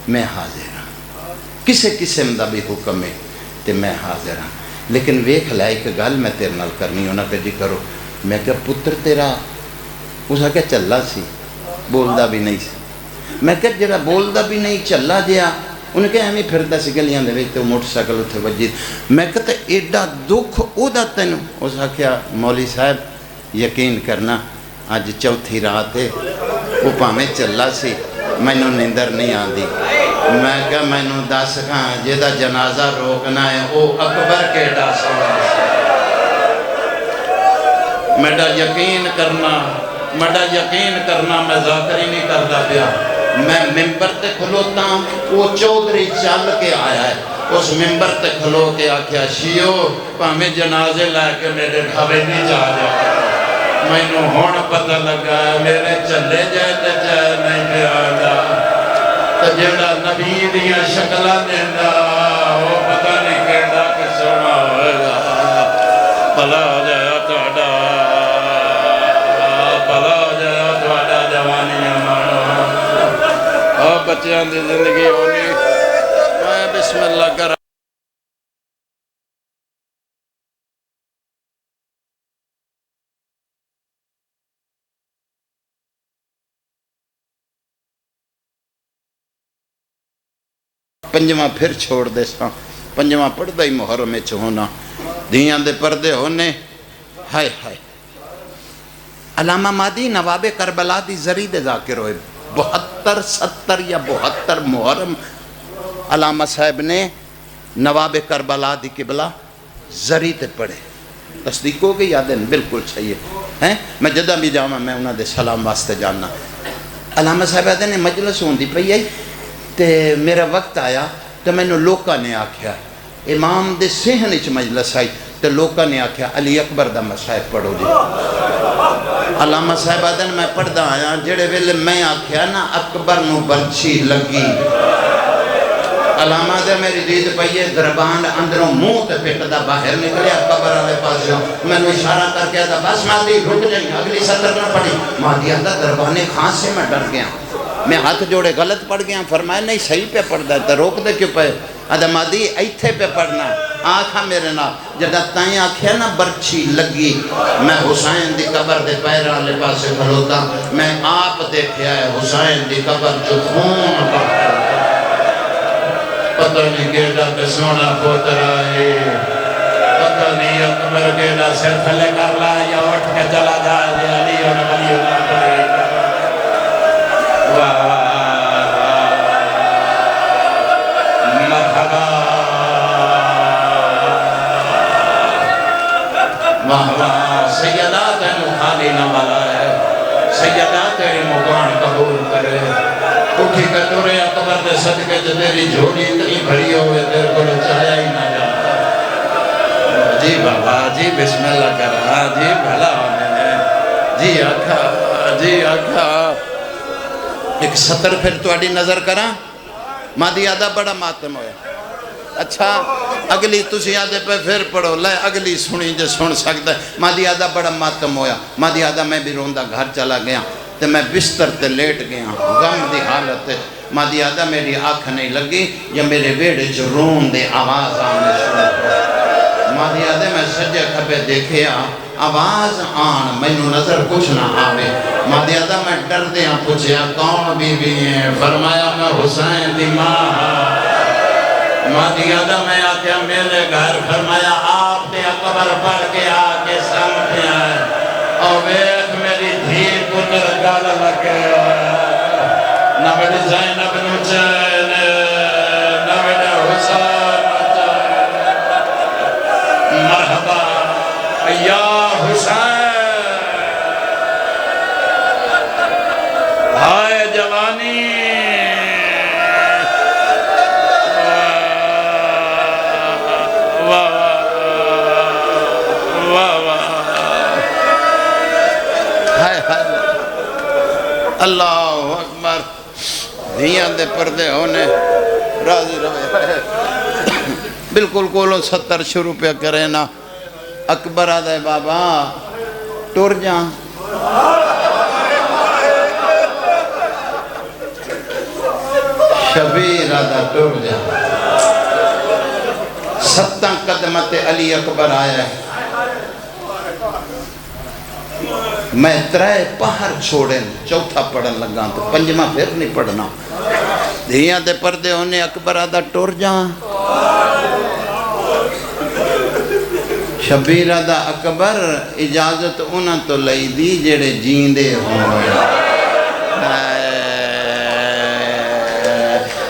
A: میں حاضر ہاں, کسے قسم دا بھی حکم ہے تے میں حاضر ہاں. لیکن ویکھ لے ایک گل میں تیرے نال کرنی. انہاں کہ جی کرو. میں کہا پتر تیرا اس آ کے چلا سی بولدا بھی نہیں سی میں کہا جڑا بولدا بھی نہیں چلا جیا انہیں کہا ہمیں پھردا سی گلیاں دے وچ تے موٹر سائیکل اتنے وجی میں کہا تے ایڈا دکھ او دا تینوں اس آخیا مولوی صاحب یقین کرنا اج چوتھی رات ہے وہ پاویں چلا سی مینوں نیندر نہیں آندی میں کہا مینوں دس کھاں جہدا جنازہ روکنا ہے وہ اکبر کیڈا سونا میڈا یقین کرنا میں ذاکری نہیں کرتا پیا میں ممبر تے کھلوتا وہ چودھری چل کے آیا ہے اس ممبر تے کھلو کے آکھیا شیو پاویں جنازے لے کے میرے گھرے نہیں جا جائے مینوں ہن پتہ لگا میرے چلے جائے تے جائے نہیں پیا جا تے جڑا نبی دیاں شکلاں دیندا وہ پتہ نہیں کیڑا کسونا ہوئے گا بھلا ہو جائے تہاڈا بھلا ہو جائے تہاڈا جوانیاں مانو اور بچیاں دی زندگی ہونی میں بسم اللہ کر پنجواں پھر چھوڑ دے ساں پنجواں پڑھدا ہی محرم وچ ہونا دیاں دے پردے ہونے ہائے ہائے علامہ مادی نواب کربلا دی زری دے ذاکر ہوئے 72 70 یا 72 محرم علامہ صاحب نے نواب کربلا دی قبلہ زری تے پڑھے تصدیق ہو گئی یادیں بالکل صحیح ہے میں جدہ بھی جاؤں میں انہاں دے سلام واسطے جاننا علامہ صاحب آدھے نے مجلس ہوندی پئی آئی تے میرا وقت آیا تو میں نے لوکا نے آکھیا امام دے سہن اچ مجلس آئی تو لوکا نے آکھیا علی اکبر دا مصحف پڑھو جی علامہ صاحب آدھن میں پڑھدا آیا جڑے ویلے میں آکھیا نا اکبر نو برچی لگی علامہ دے میری دید پئیے دربان اندروں منہ تے پٹدا باہر نکلے اکبر والے پاسوں میں نے اشارہ کر کے آدھا بس مادی رک جائیں اگلی سطر نہ پڑھی مادی آدھا دربانے خان سے میں ڈر گیا میں ہاتھ جوڑے غلط پڑھ گیا فرمایا نہیں صحیح پہ پڑھ دا ہے روک دے کیوں پہ آدھا مادی ایتھے پہ پڑھنا آنکھا میرے نا جدہ تائیں آنکھیں نا برچی لگی میں حسین دی قبر دے پیران لے پاسے کھلوتا میں آپ دیکھیا ہے حسین دی قبر جو خون باہر پتہ نہیں گیڑا پہ سونا پوتر آئے پتہ نہیں اکبر گیڑا سر پھلے کر لا یا اٹھ کے چلا جائے علی اور علی اللہ پڑے مرحبا مرحبا سیدات خالی نہ والا ہے سیدات مقان قبول کرے اٹھی کٹورے اکبر دے صدقے جو تیری جھوڑی اتنی بھری ہوئے تیر کو چاہیا ہی نہ جا جی بابا جی بسم اللہ کرا جی بھلا ہونے جی آکھا ایک سطر پھر تو اڈی نظر کرا مادی آدھا بڑا ماتم ہویا اچھا اگلی تسی آدھے پہ پھر پڑھو لے اگلی سنی جو سن سکتا ہے مادی آدھا بڑا ماتم ہویا مادی آدھا میں بھی روندہ گھر چلا گیا تو میں بستر تے لیٹ گیا غم دی حالت ہے مادی آدھا میری آنکھ نہیں لگی یا میرے بیڑے جو رون دے آواز آنے شروع مادی آدھے میں سجے کھپے دیکھے آواز آن میں نظر کچھ نہ آوے مادی آدھا میں ڈر دیا پوچھیا کون بی بی ہیں فرمایا میں حسین دی ماں مادی آدھا میں آکیا میرے گھر فرمایا آپ نے اکبر پڑھ کے آکے سامنے آئے اور ویخ میری دھی پتر گال لگے نہ میری زینب نو چین نہ میرے حسین مرحبا یا حسین ہائے جوانی اللہ اکبر دھیاں دے پردے ہونے راضی رہے بالکل کولوں 70 شروع پہ کرے نا اکبر آدھے بابا ٹور جاں شبیر آدھا ٹور جاں 7 قدمت علی اکبر آیا ہے میں ترائے پہر چھوڑیں چوتھا پڑھن لگا تو پنجمہ پھر نہیں پڑھنا دھیاں دے پردے ہونے اکبر آدھا ٹور جاں شبیر آدھا اکبر اجازت انہاں تو لئی دی جڑے جیندے ہوں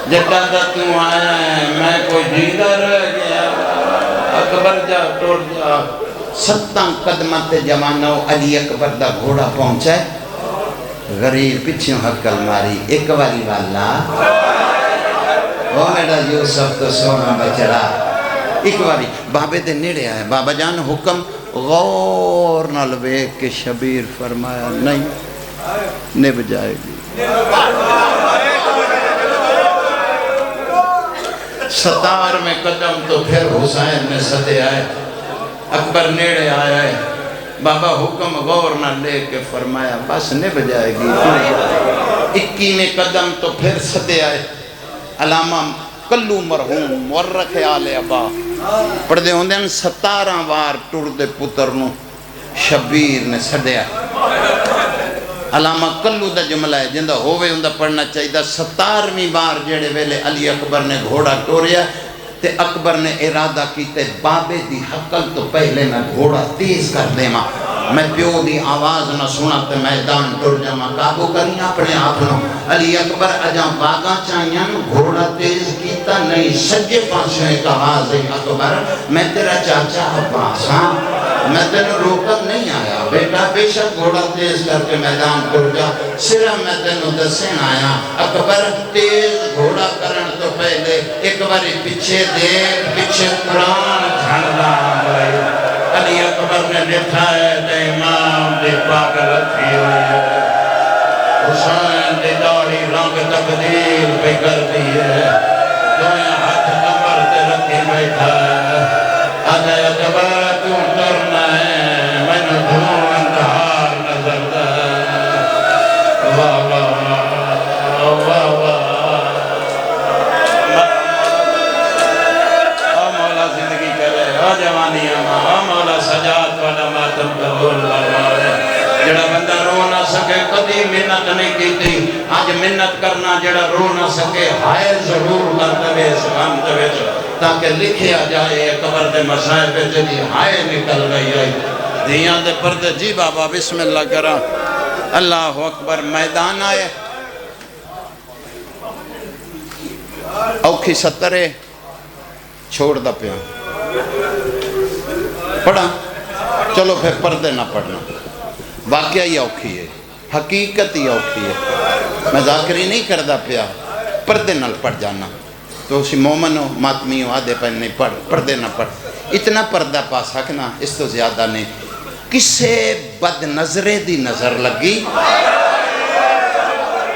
A: جٹا دا تو آیا ہے میں کوئی جیندہ رہ گیا اکبر جا ٹور جا 7 قدمہ تے جوانو علی اکبر دا گھوڑا پہنچا ہے غریب پچھوں حقل ماری ایک واری والا وہ میڈا یوسف تو سونا بچڑا ایک واری بابے دے نیڑے آئے بابا جان حکم غور نہ لوے کہ شبیر فرمایا نہیں نب جائے گی 17 میں قدم تو پھر حسین میں صدے آئے اکبر نیڑے آیا ہے بابا حکم غور نہ لے کے فرمایا بس نب جائے گی 21 قدم تو پھر صدے آئے علامہ کلو مرحوم ورخ آل ابا پڑھ دے ہوندے ہیں 17 وار ٹور دے پتر نو شبیر نے صدیا علامہ کلو دا جملہ ہے جندہ ہوئے ہوندہ پڑھنا چاہیے 17ویں بار جڑے ویلے علی اکبر نے گھوڑا ٹوریا تے اکبر نے ارادہ کیتے بابے دی حقل تو پہلے میں گھوڑا تیز کر دے ماں میں پیو دی آواز نہ سنا تے میدان ٹر جاما قابو کریں اپنے آپ نو علی اکبر اجاں باغاں چاہیاں گھوڑا تیز کیتا نہیں سجے پاسوں ایک آواز ہے اکبر میں تیرا چاچا عباس ہاں میں تینوں روکت نہیں آیا بیٹا بے شک گھوڑا تیز کر کے میدان ٹر جا صرف میں تینوں دسین آیا اکبر تیز گھوڑا کرن تو پہلے ایک باری پیچھے دیکھ پیچھے قرآن جھڑنا بھائی علی اکبر نے لکھا ہے تے امام دی پاگل رکھی ہوئی ہے حسین دی داڑھی رنگ تقدیر پہ کر دی ہے دوئے ہاتھ کمر تے رکھی بیٹھا ہے آدھے اکبر تو ٹرنا ہے میں نے دھوں اندھار نظر دا واہ واہ واہ واہ مولا زندگی کرے جوانی مولا سجاد والا ماتم قبول فرمائے جڑا بندہ رو نہ سکے کبھی منت نہیں کیتی آج منت کرنا جڑا رو نہ سکے ہائے ضرور کر دے اس غم دے تاکہ لکھیا جائے قبر دے مسائل پہ جدی ہائے نکل گئی ہے دیاں دے پردے جی بابا بسم اللہ کرا اللہ اکبر میدان آئے اوکھی 70 چھوڑ دا پیا پڑھا چلو پھر پردے نہ پڑھنا واقعہ ہی اوکھی ہے حقیقت ہی اوکھی ہے میں ذاکری نہیں کردہ پیا پردے نہ پڑھ جانا تو اسی مومن ہو ماتمی ہو آدھے پہ نہیں پڑھ پردے نہ پڑھ اتنا پردہ پا سکنا اس تو زیادہ نہیں کسے بد نظرے دی نظر لگی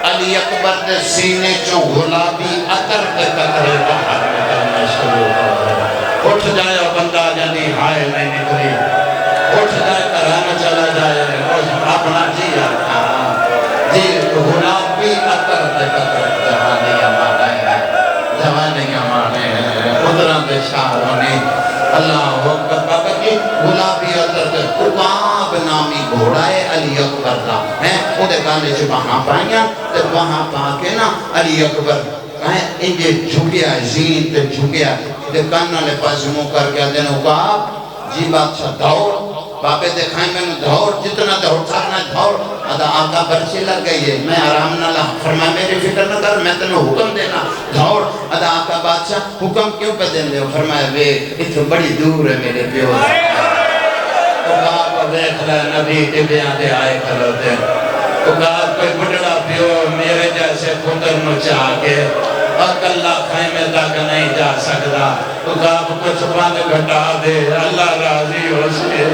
A: علی اکبر دے سینے چوں گلابی عطر دے قطرے باہر نکلنے شروع ہو اٹھ جائے بندہ جنی ہائے نہیں نکلی اٹھ جائے کرانا چلا جائے اپنا جی آتا جی گلابی عطر دے قطرے جہانی ہمارے ہیں جوانی ہمارے ہیں قدرت شاہروں نے اللہ اکبر بابا کی گلابی عطر دے قباب نامی گھوڑا ہے علی اکبر دا او دے گانے چھے وہاں پائیاں تے وہاں پا کے نا علی اکبر انجھے جھکیا زین تے جھکیا تے کانا لے پاس منہ کر کے دینو قاب جی بادشاہ دوڑ بابے دکھائیں میں نے دوڑ جتنا دوڑ سکنا دوڑ ادا آقا برچی لگ گئی ہے میں آرام نہ لا فرمایا میری فکر نہ کر میں تنہوں حکم دینا دوڑ ادا آقا بادشاہ حکم کیوں پہ دین دے فرمایا ویک اتھو بڑی دور ہے میرے پیو اقاب ویک لے نبی ٹبیاں دے آئے کھلوتے اقاب کوئی بڑھڑا پیو میرے جیسے پتر نو چاہ کے اکلہ خیمے تک نہیں جا سکتا اقاب کچھ بند گھٹا دے اللہ راضی ہو سے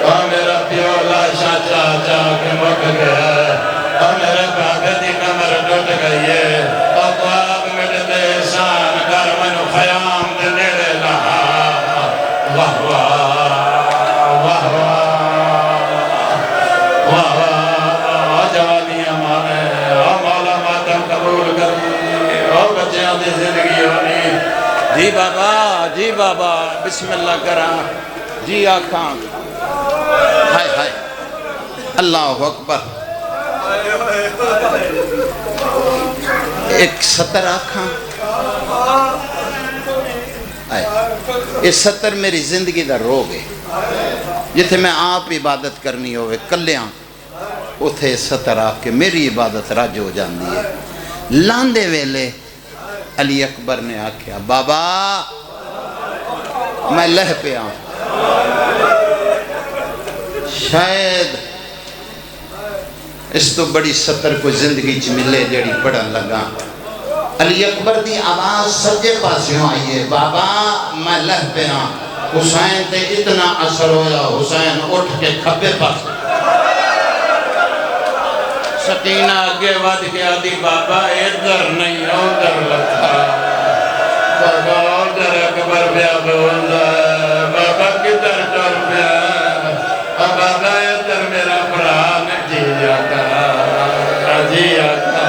A: اور میرا پیو لاشا چاہ چاہ کے مک گیا ہے اور میرے بابے دی کمر ٹوٹ گئی ہے اقاب میرے دے احسان کر منو خیام دے نیرے لہا واہ واہ واہ واہ واہ جوانی ہمارے مولا ماتم قبول کری اور بچیاں دی زندگی ہونی جی بابا بسم اللہ کرا جی آکھاں ہائے ہائے اللہ اکبر ایک ستر آکھاں یہ ستر میری زندگی دا روگ ہے جتھے میں آپ عبادت کرنی ہوئے کلیاں اتھے ستر آکھ کے میری عبادت رج ہو جاندی ہے لاندے ویلے علی اکبر نے آکھیا بابا میں لہ پہ آؤں شاید اس تو بڑی ستر کو زندگی چ ملے جڑی پڑھن لگا علی اکبر دی آواز سجے پاسیوں آئیے بابا میں لہ پہ آؤں حسین تے اتنا اثر ہویا حسین اٹھ کے کھبے پاس سکینہ آگے ود گیا دی بابا ادھر نہیں ادھر لکھا بابا ادھر اکبر بیا بولدا بابا کدھر چل پیا بابا ادھر میرا بھرا نے جی آتا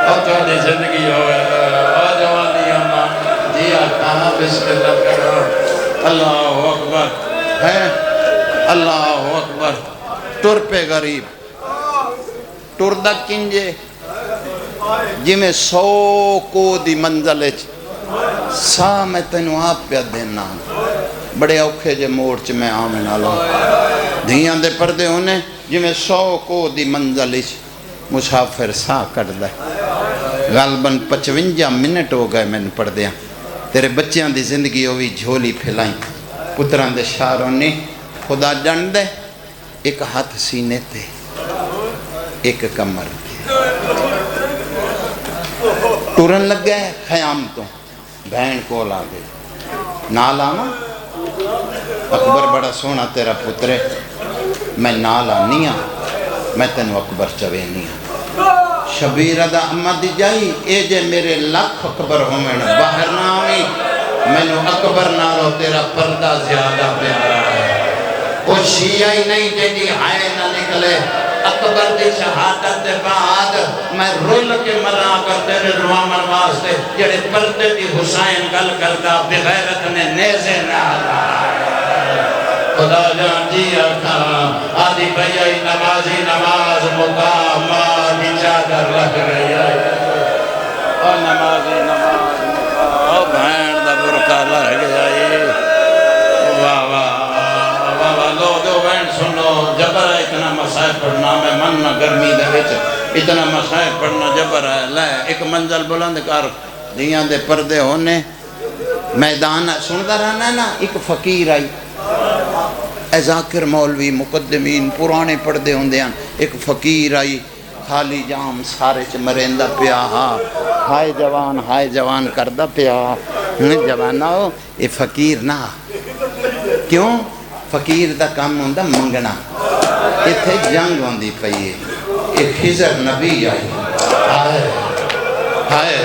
A: اور تھوڑی زندگی ہوئے اور جوانیاں ماں جی آتا بسم اللہ کرو اللہ اکبر ہے اللہ اکبر ٹر پہ غریب ٹر دا کنجے جی میں 100 کو دی منزل سا میں تینوں آپ پہ دینا بڑے اوکھے جے موڑ چ میں آمن آلوں دھیاں دے پردے ہونے جی میں 100 کو دی منزل مسافر سا کٹ دے غالباً 55 منٹ ہو گئے میں نے پڑھ دیا تیرے بچیاں دی زندگی ہوئی جھولی پھیلائیں پتران دے شاروں نے خدا جان دے ایک ہاتھ سینے تے ایک کمر تے ٹورن لگ گئے خیام تو بہن کو لا گئے نال آنا اکبر بڑا سونا تیرا پترے میں نال آنی ہاں میں تینوں اکبر چوے نہیں ہاں شبیرہ دا امہ دی جائی اے جے میرے لکھ اکبر ہومن باہر نہ آئی میں نو اکبر نالو تیرا پردہ زیادہ پیارا ہے وہ شیعہ نہیں جنی ہائے نہ نکلے اکبر دی شہادت دے بعد میں رول کے مرا کر تیرے روامر واسطے جڑے پردے دی حسین گل کرتا بغیرت نے نیزے نہ خدا جان جی آکھا آدھی بھئی نمازی نماز مقام آدھی چادر لگ رہی ہے اور نمازی نماز مقام بھین دا برکہ لگ گیا واہ واہ واہ واہ دو بھین سنو جبر ہے اتنا مسائب پڑھنا میں مننا گرمی دے وچ اتنا مسائب پڑھنا جبر ہے لے ایک منزل بلند کر دیاں دے پردے ہونے میدان سنتا رہنا ہے نا ایک فقیر آئی اے ذاکر مولوی مقدمین پرانے پردے ہوندے ہیں ایک فقیر آئی خالی جام سارے چ مرندہ پیا ہائے جوان کردہ پیا جوان آؤ اے فقیر نہ کیوں فقیر دا کام ہوندہ منگنا اتھے جنگ ہوندی پئیے ایک خضر نبی آئی ہائے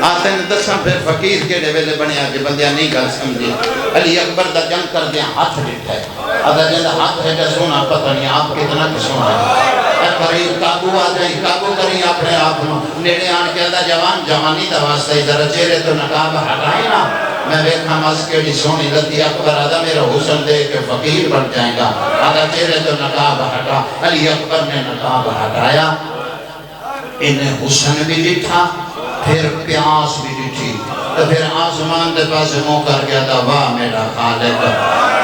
A: آتے ہیں دساں پھر فقیر کیڑے ویلے بنے آجے بندیاں نہیں گل سمجھے علی اکبر دا جنگ کر دیا ہاتھ ڈٹھا ہے آدھا جندہ ہاتھ ہے کہ سونا پتہ نہیں آپ کتنا کی سونا ہے اے قریب قابو آ جائیں قابو کریں اپنے آپ نیڑے آن کے آدھا جوانی دا واسطہ ادھر چہرے تو نقاب ہٹائیں نا میں دیکھا ماس کے لی سونی لتی اکبر آدھا میرا حسن دے کے فقیر بن جائیں گا آدھا چہرے تو نقاب ہٹا علی اکبر نے نقاب ہٹایا انہیں حسن بھی ڈٹھا پھر پیاس بھی ڈٹھی تو پھر آسمان دے پاس منہ کر گیا تھا واہ میرا خالق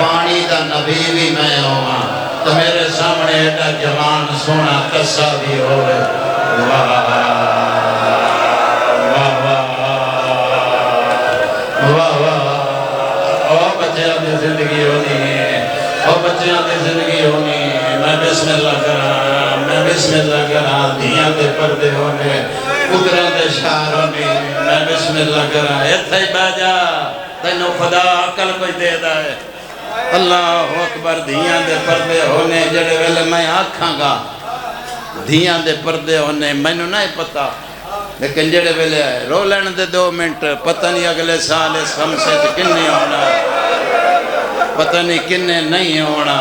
A: پانی دا نبی بھی میں ہوا تو میرے سامنے ایڈا جوان سونا قصہ بھی ہوئے واہ واہ واہ واہ او بچیاں دی زندگی ہونی ہے او بچیاں دی زندگی ہونی ہے میں بسم اللہ کرا دھیاں دے پردے ہونے قدران دے شہروں میں بسم اللہ کرا ایتھے ہی باجا تینوں خدا عقل کوئی دے دا ہے اللہ اکبر دھیاں دے پردے ہونے جڑے ویلے میں آکھاں گا دھیاں دے پردے ہونے میں نو نہیں پتا لیکن جڑے ویلے رولن دے 2 منٹ پتہ نہیں اگلے سال اس خمسے سے کنے ہونا پتہ نہیں کنے نہیں ہونا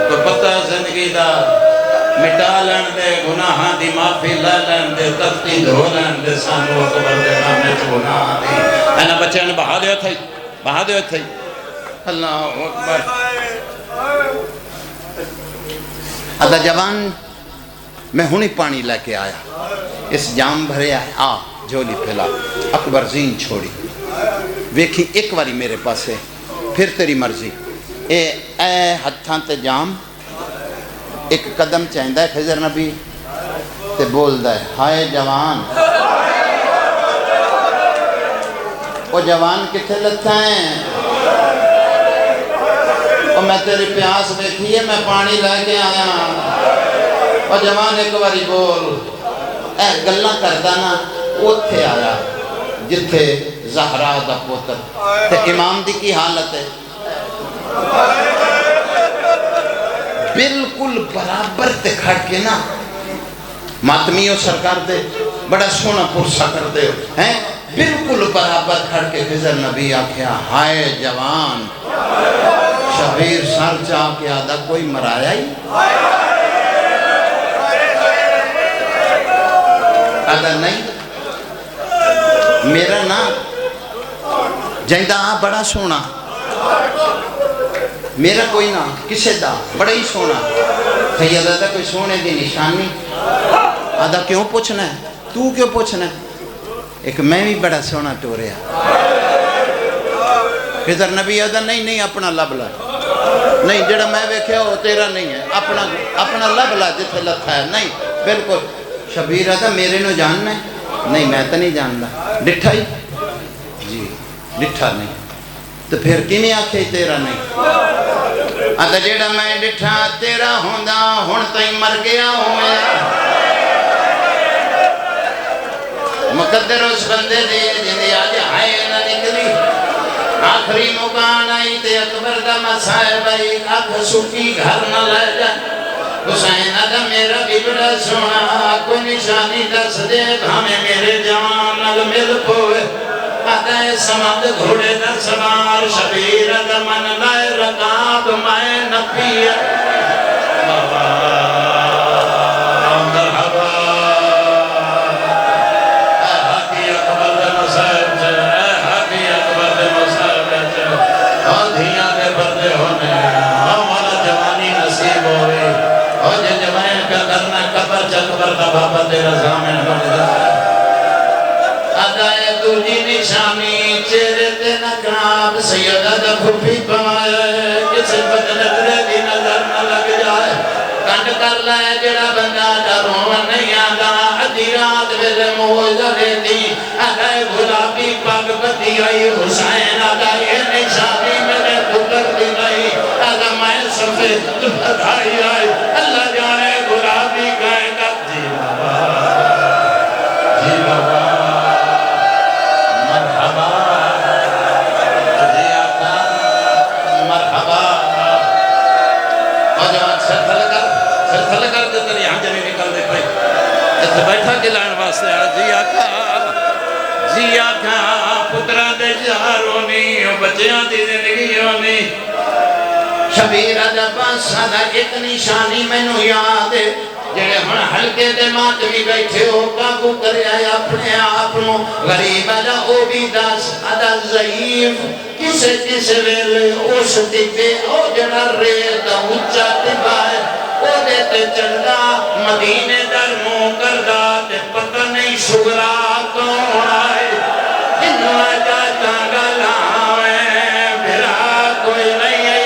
A: تو پتہ زندگی دا مٹا لین دے گناہاں دی معافی لے لین دے تفتی دھو لین دے سانو اکبر دے نامے تو گناہ دی اینا بچے نے بہا دیو تھے اللہ اکبر آدھا جوان میں ہونی پانی لے کے آیا، اس جام بھرے آئے، آ جھولی پھیلا، اکبر زین چھوڑی، ویکھی ایک واری میرے پاسے، پھر تیری مرضی، اے ہتھاں تے جام، ایک قدم چاہندہ ہے خضر نبی تے بول دا ہے ہائے جوان، وہ جوان کتھے لتھا ہیں، اور میں تیری پیاس دیکھی ہے، میں پانی لے کے آیا، اور جوان ایک باری بول، اے گلہ کردہ نا اوتھے آیا جتھے زہرا دا پوتر تے امام دی کی حالت ہے بالکل برابر تے کھڑ کے نا ماتمیوں سرکار دے بڑا سونا پرسا کر دے ہیں بالکل برابر کھڑ کے خضر نبی آکھیا ہائے جوان، شبیر سر چاہ کے آدھا کوئی مرایا ہی آدھا نہیں، میرا نا جائندہ بڑا سونا، میرا کوئی نا کسے دا بڑا ہی سونا، سید آدھا کوئی سونے دی نشانی، آدھا کیوں پوچھنا ہے، تو کیوں پوچھنا ہے، ایک میں بھی بڑا سونا ٹوریا، خضر نبی آدھا نہیں اپنا لب لا، نہیں جڑا میں ویکھیا ہو تیرا نہیں ہے، اپنا لب لا جتھے لتھا ہے، نہیں بالکل، شبیر آدھا میرے نو جاننا ہے، نہیں میں تو نہیں جاننا، ڈٹھا ہی، جی ڈٹھا نہیں، تو پھر کینے آکھے تیرا نہیں، آدھا جیڑا میں ڈٹھا تیرا ہوندہ ہون تائیں مر گیا ہوئے، مقدر اس بندے دے جنہی آج آئے نہ نکلی، آخری مکان آئی تے اکبر دا مسائب آئی، آنکھ سکی گھر نہ لے جائے، حسین آدھا میرا بھی بڑا سونا، کوئی نشانی دس دے ہمیں میرے جوان نل مل پوئے، آدھا ہے سمند گھوڑے دا سوار، شبیر آدھا من لائے رکاب میں نپیے، مرحبا اے حقی اکبر دے مسائب جے، اے حقی اکبر دے مسائب جے، آدھیاں دے بردے ہونے، ہمارا جوانی نصیب ہوئے، اور جے جوائن کا کرنا کبر چکبر دا بابا تیرا زامن بن جائے، آدھائے دوجی نشانی چہرے تے نقاب، سیدہ دا کھوپی پمائے، کسی بدنکرے دی نظر نہ لگ جائے، کنڈ کر لائے جڑا بندہ ڈروں نہیں آدھا، ادھی رات ویلے موزہ دیتی، آدھائے گلابی پاک بتی آئی، حسین آدھائے یہ نشانی میرے پتر دی گئی، آدھا میں سفید دھائی آئی، اللہ جانے گلابی گائے گا، جی بابا جی بابا مرحبا جی آقا مرحبا، اور جوان سر تھل کر دے تری یہاں جنی نکل دے پائی، جیسے بیٹھا گلائن واسطے جی آقا پترہ دے جارونی بچیاں دی زندگیونی، شبیر آدھا بانسا دا ایک نشانی میں نو یاد ہے، جڑے ہن ہلکے دے ماتمی بیٹھے ہو قابو کرے آئے اپنے آپنوں، غریب آدھا او بھی داس آدھا ضعیف، کسے ویلے اس دیتے او جڑا ریتا اچھا تبائے، او دیتے چلدا مدینے در مو کردہ تے پتہ نہیں شگرا کون آئے، جنہوں آجا چانگا لاؤیں بھرا کوئی نہیں ہے،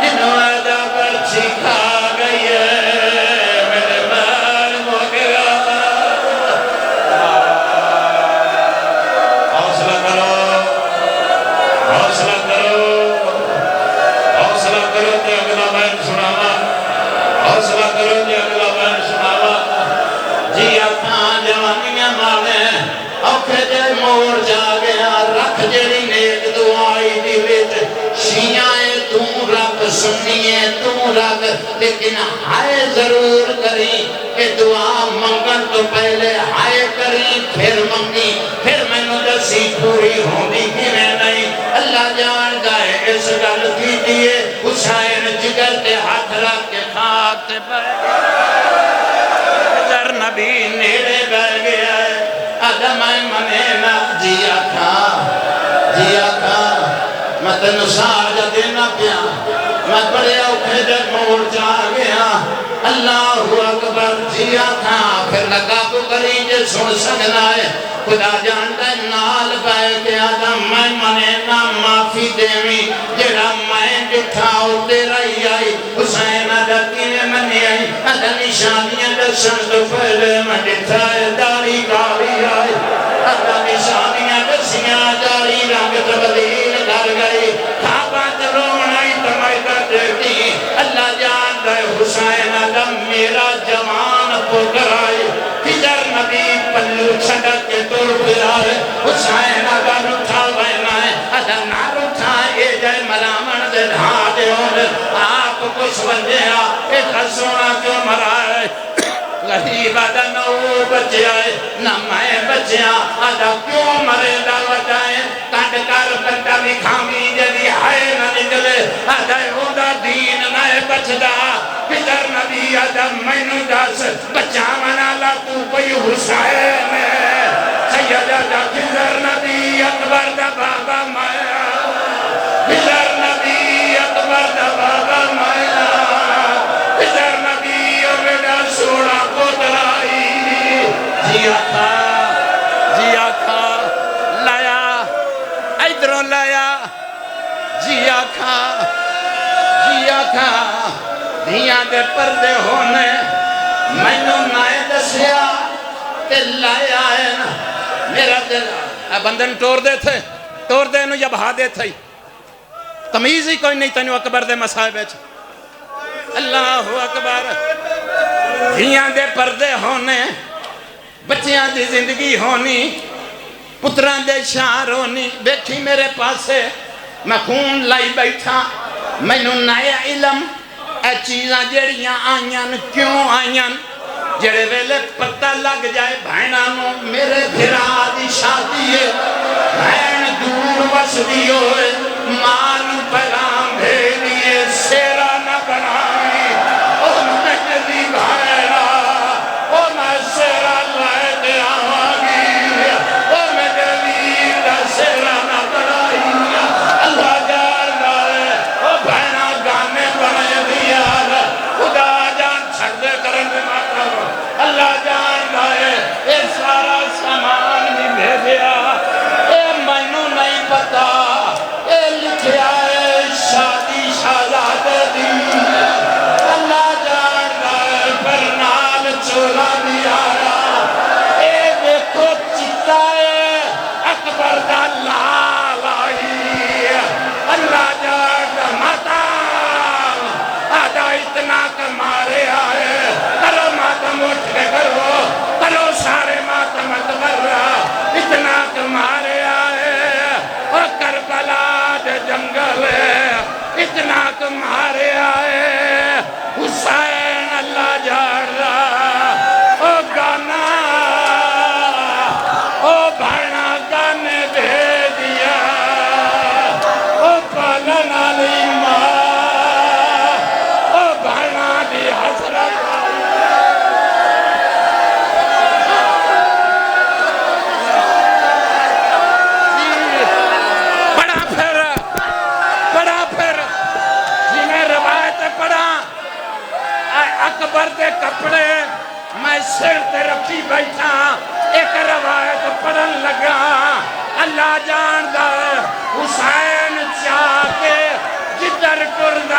A: جنہوں آجا برچی کھا گئی ہے میرے بار موگرہ، حوصلہ کرو حوصلہ کرو حوصلہ کرو تے اگلا بین سناوا، حوصلہ کرو تے اگلا بین سناوا، جی اپنا جوانیاں مانے اوکھے دے موڑ جا گیا، رکھ جڑی نیک دعائی دیویت، شیعائیں توں رکھ سنیے توں رکھ، لیکن ہائے ضرور کری کہ دعا منگن تو پہلے ہائے کری پھر منگی، پھر میں نو دسی پوری ہوندی کی میں نہیں، اللہ جان گائے اس گل کی دیئے، حسین جگر تے ہاتھ رکھ کے خاک تے بہ در نبی نیڑے بہ گیا ہے، آدھا میں منینا جی آقا میں تینو سار جا دینا پیا، میں بڑے اوکھے دے موڑ جا گیا اللہ اکبر جیا تھا پھر لگا کو کری جے سن سکنا ہے خدا جانتا ہے نال پائے کہ آدم میں منے نا معافی دیوی جڑا میں جٹھا ہوتے رہی آئی حسین آدھتی میں منے آئی آدھا نشانیاں درشن تو پہلے میں جٹھا ہے داری کاری آئی آدھا نشانیاں درسیاں داری رنگ تبدیل کر گئی کھاپا ترونائی تمائی کر دیتی اللہ جانتا ہے حسین آدم میرا جوان پکر آئی ہجر نبی پلو چھڑک کے دور پھرائے حسین اگر اٹھا بہنا ہے اگر نار اٹھا یہ جائے ملامن دے ڈھا دے ہونے آپ کو سمجھے ایک سونا کیوں مرائے غریب آدھا نو بچے آئے نہ میں بچے آدھا کیوں مرے دا وجائے کانڈ کار کنڈا بھی کھامی جدی ہائے نہ نکلے آدھا اوڈا دین نہ بچدا پدر نبی آدھا میں نو داس بچا منالا تو کوئی حسین سید آدھا پدر نبی اکبر دا بابا مایا پدر نبی اکبر دا بابا مایا پدر نبی اوڈا سوڑا جیا کھا لایا ایدروں لایا جیا کھا دیاں دے پردے ہونے میں نو نائے دسیا کہ لایا ہے نا میرا دل بندن ٹور دے تھے ٹور دے نو یا بہا دے تھے تمیز ہی کوئی نہیں تنو اکبر دے مسائب ہے اللہ اکبر دیاں دے پردے ہونے بچیاں دی زندگی ہونی پتران دے شہر ہونی بیٹھی میرے پاسے میں خون لائی بیٹھا میں نو نیا علم اے چیزاں جڑیاں آئین کیوں آئین جڑے ویلے پتہ لگ جائے بھائنہ نو میرے بھرا دی شادی ہے بھائن دور بس دی ہوئے مان پیغام بھیلیے سیرا نہ بنائی او مجدی بھائنہ او میں سیرا لائے دے آواگی او مجدی دا سیرا نہ بنائی اللہ جان لائے او بھائنہ گانے بنے دیا خدا جان چھڑ دے کرن دے ماتا اللہ جان لائے اے سارا سامان بھی بھیجیا اے مینوں نہیں پتا اے لکھیا ہے شادی شہزاد دی اللہ جان لائے پر نال چولا بھی آیا اے دیکھو چتا ہے اکبر دا لال آئی اللہ جان دا ماتا آدھا اتنا کمارے آئے کرو ماتم اٹھ کے کرو سارے ماتم اتبر اتنا کمارے آئے اور کربلا دے جنگل اتنا کمارے آئے حسین اللہ جان رہا او گانا او بھانا گانے دے دیا او پالن علی ماں او بھانا دی حسرت اکبر دے کپڑے میں سر تے رکھی بیٹھا ایک روایت پڑھن لگا اللہ جان دا حسین چاہ کے جدر کرد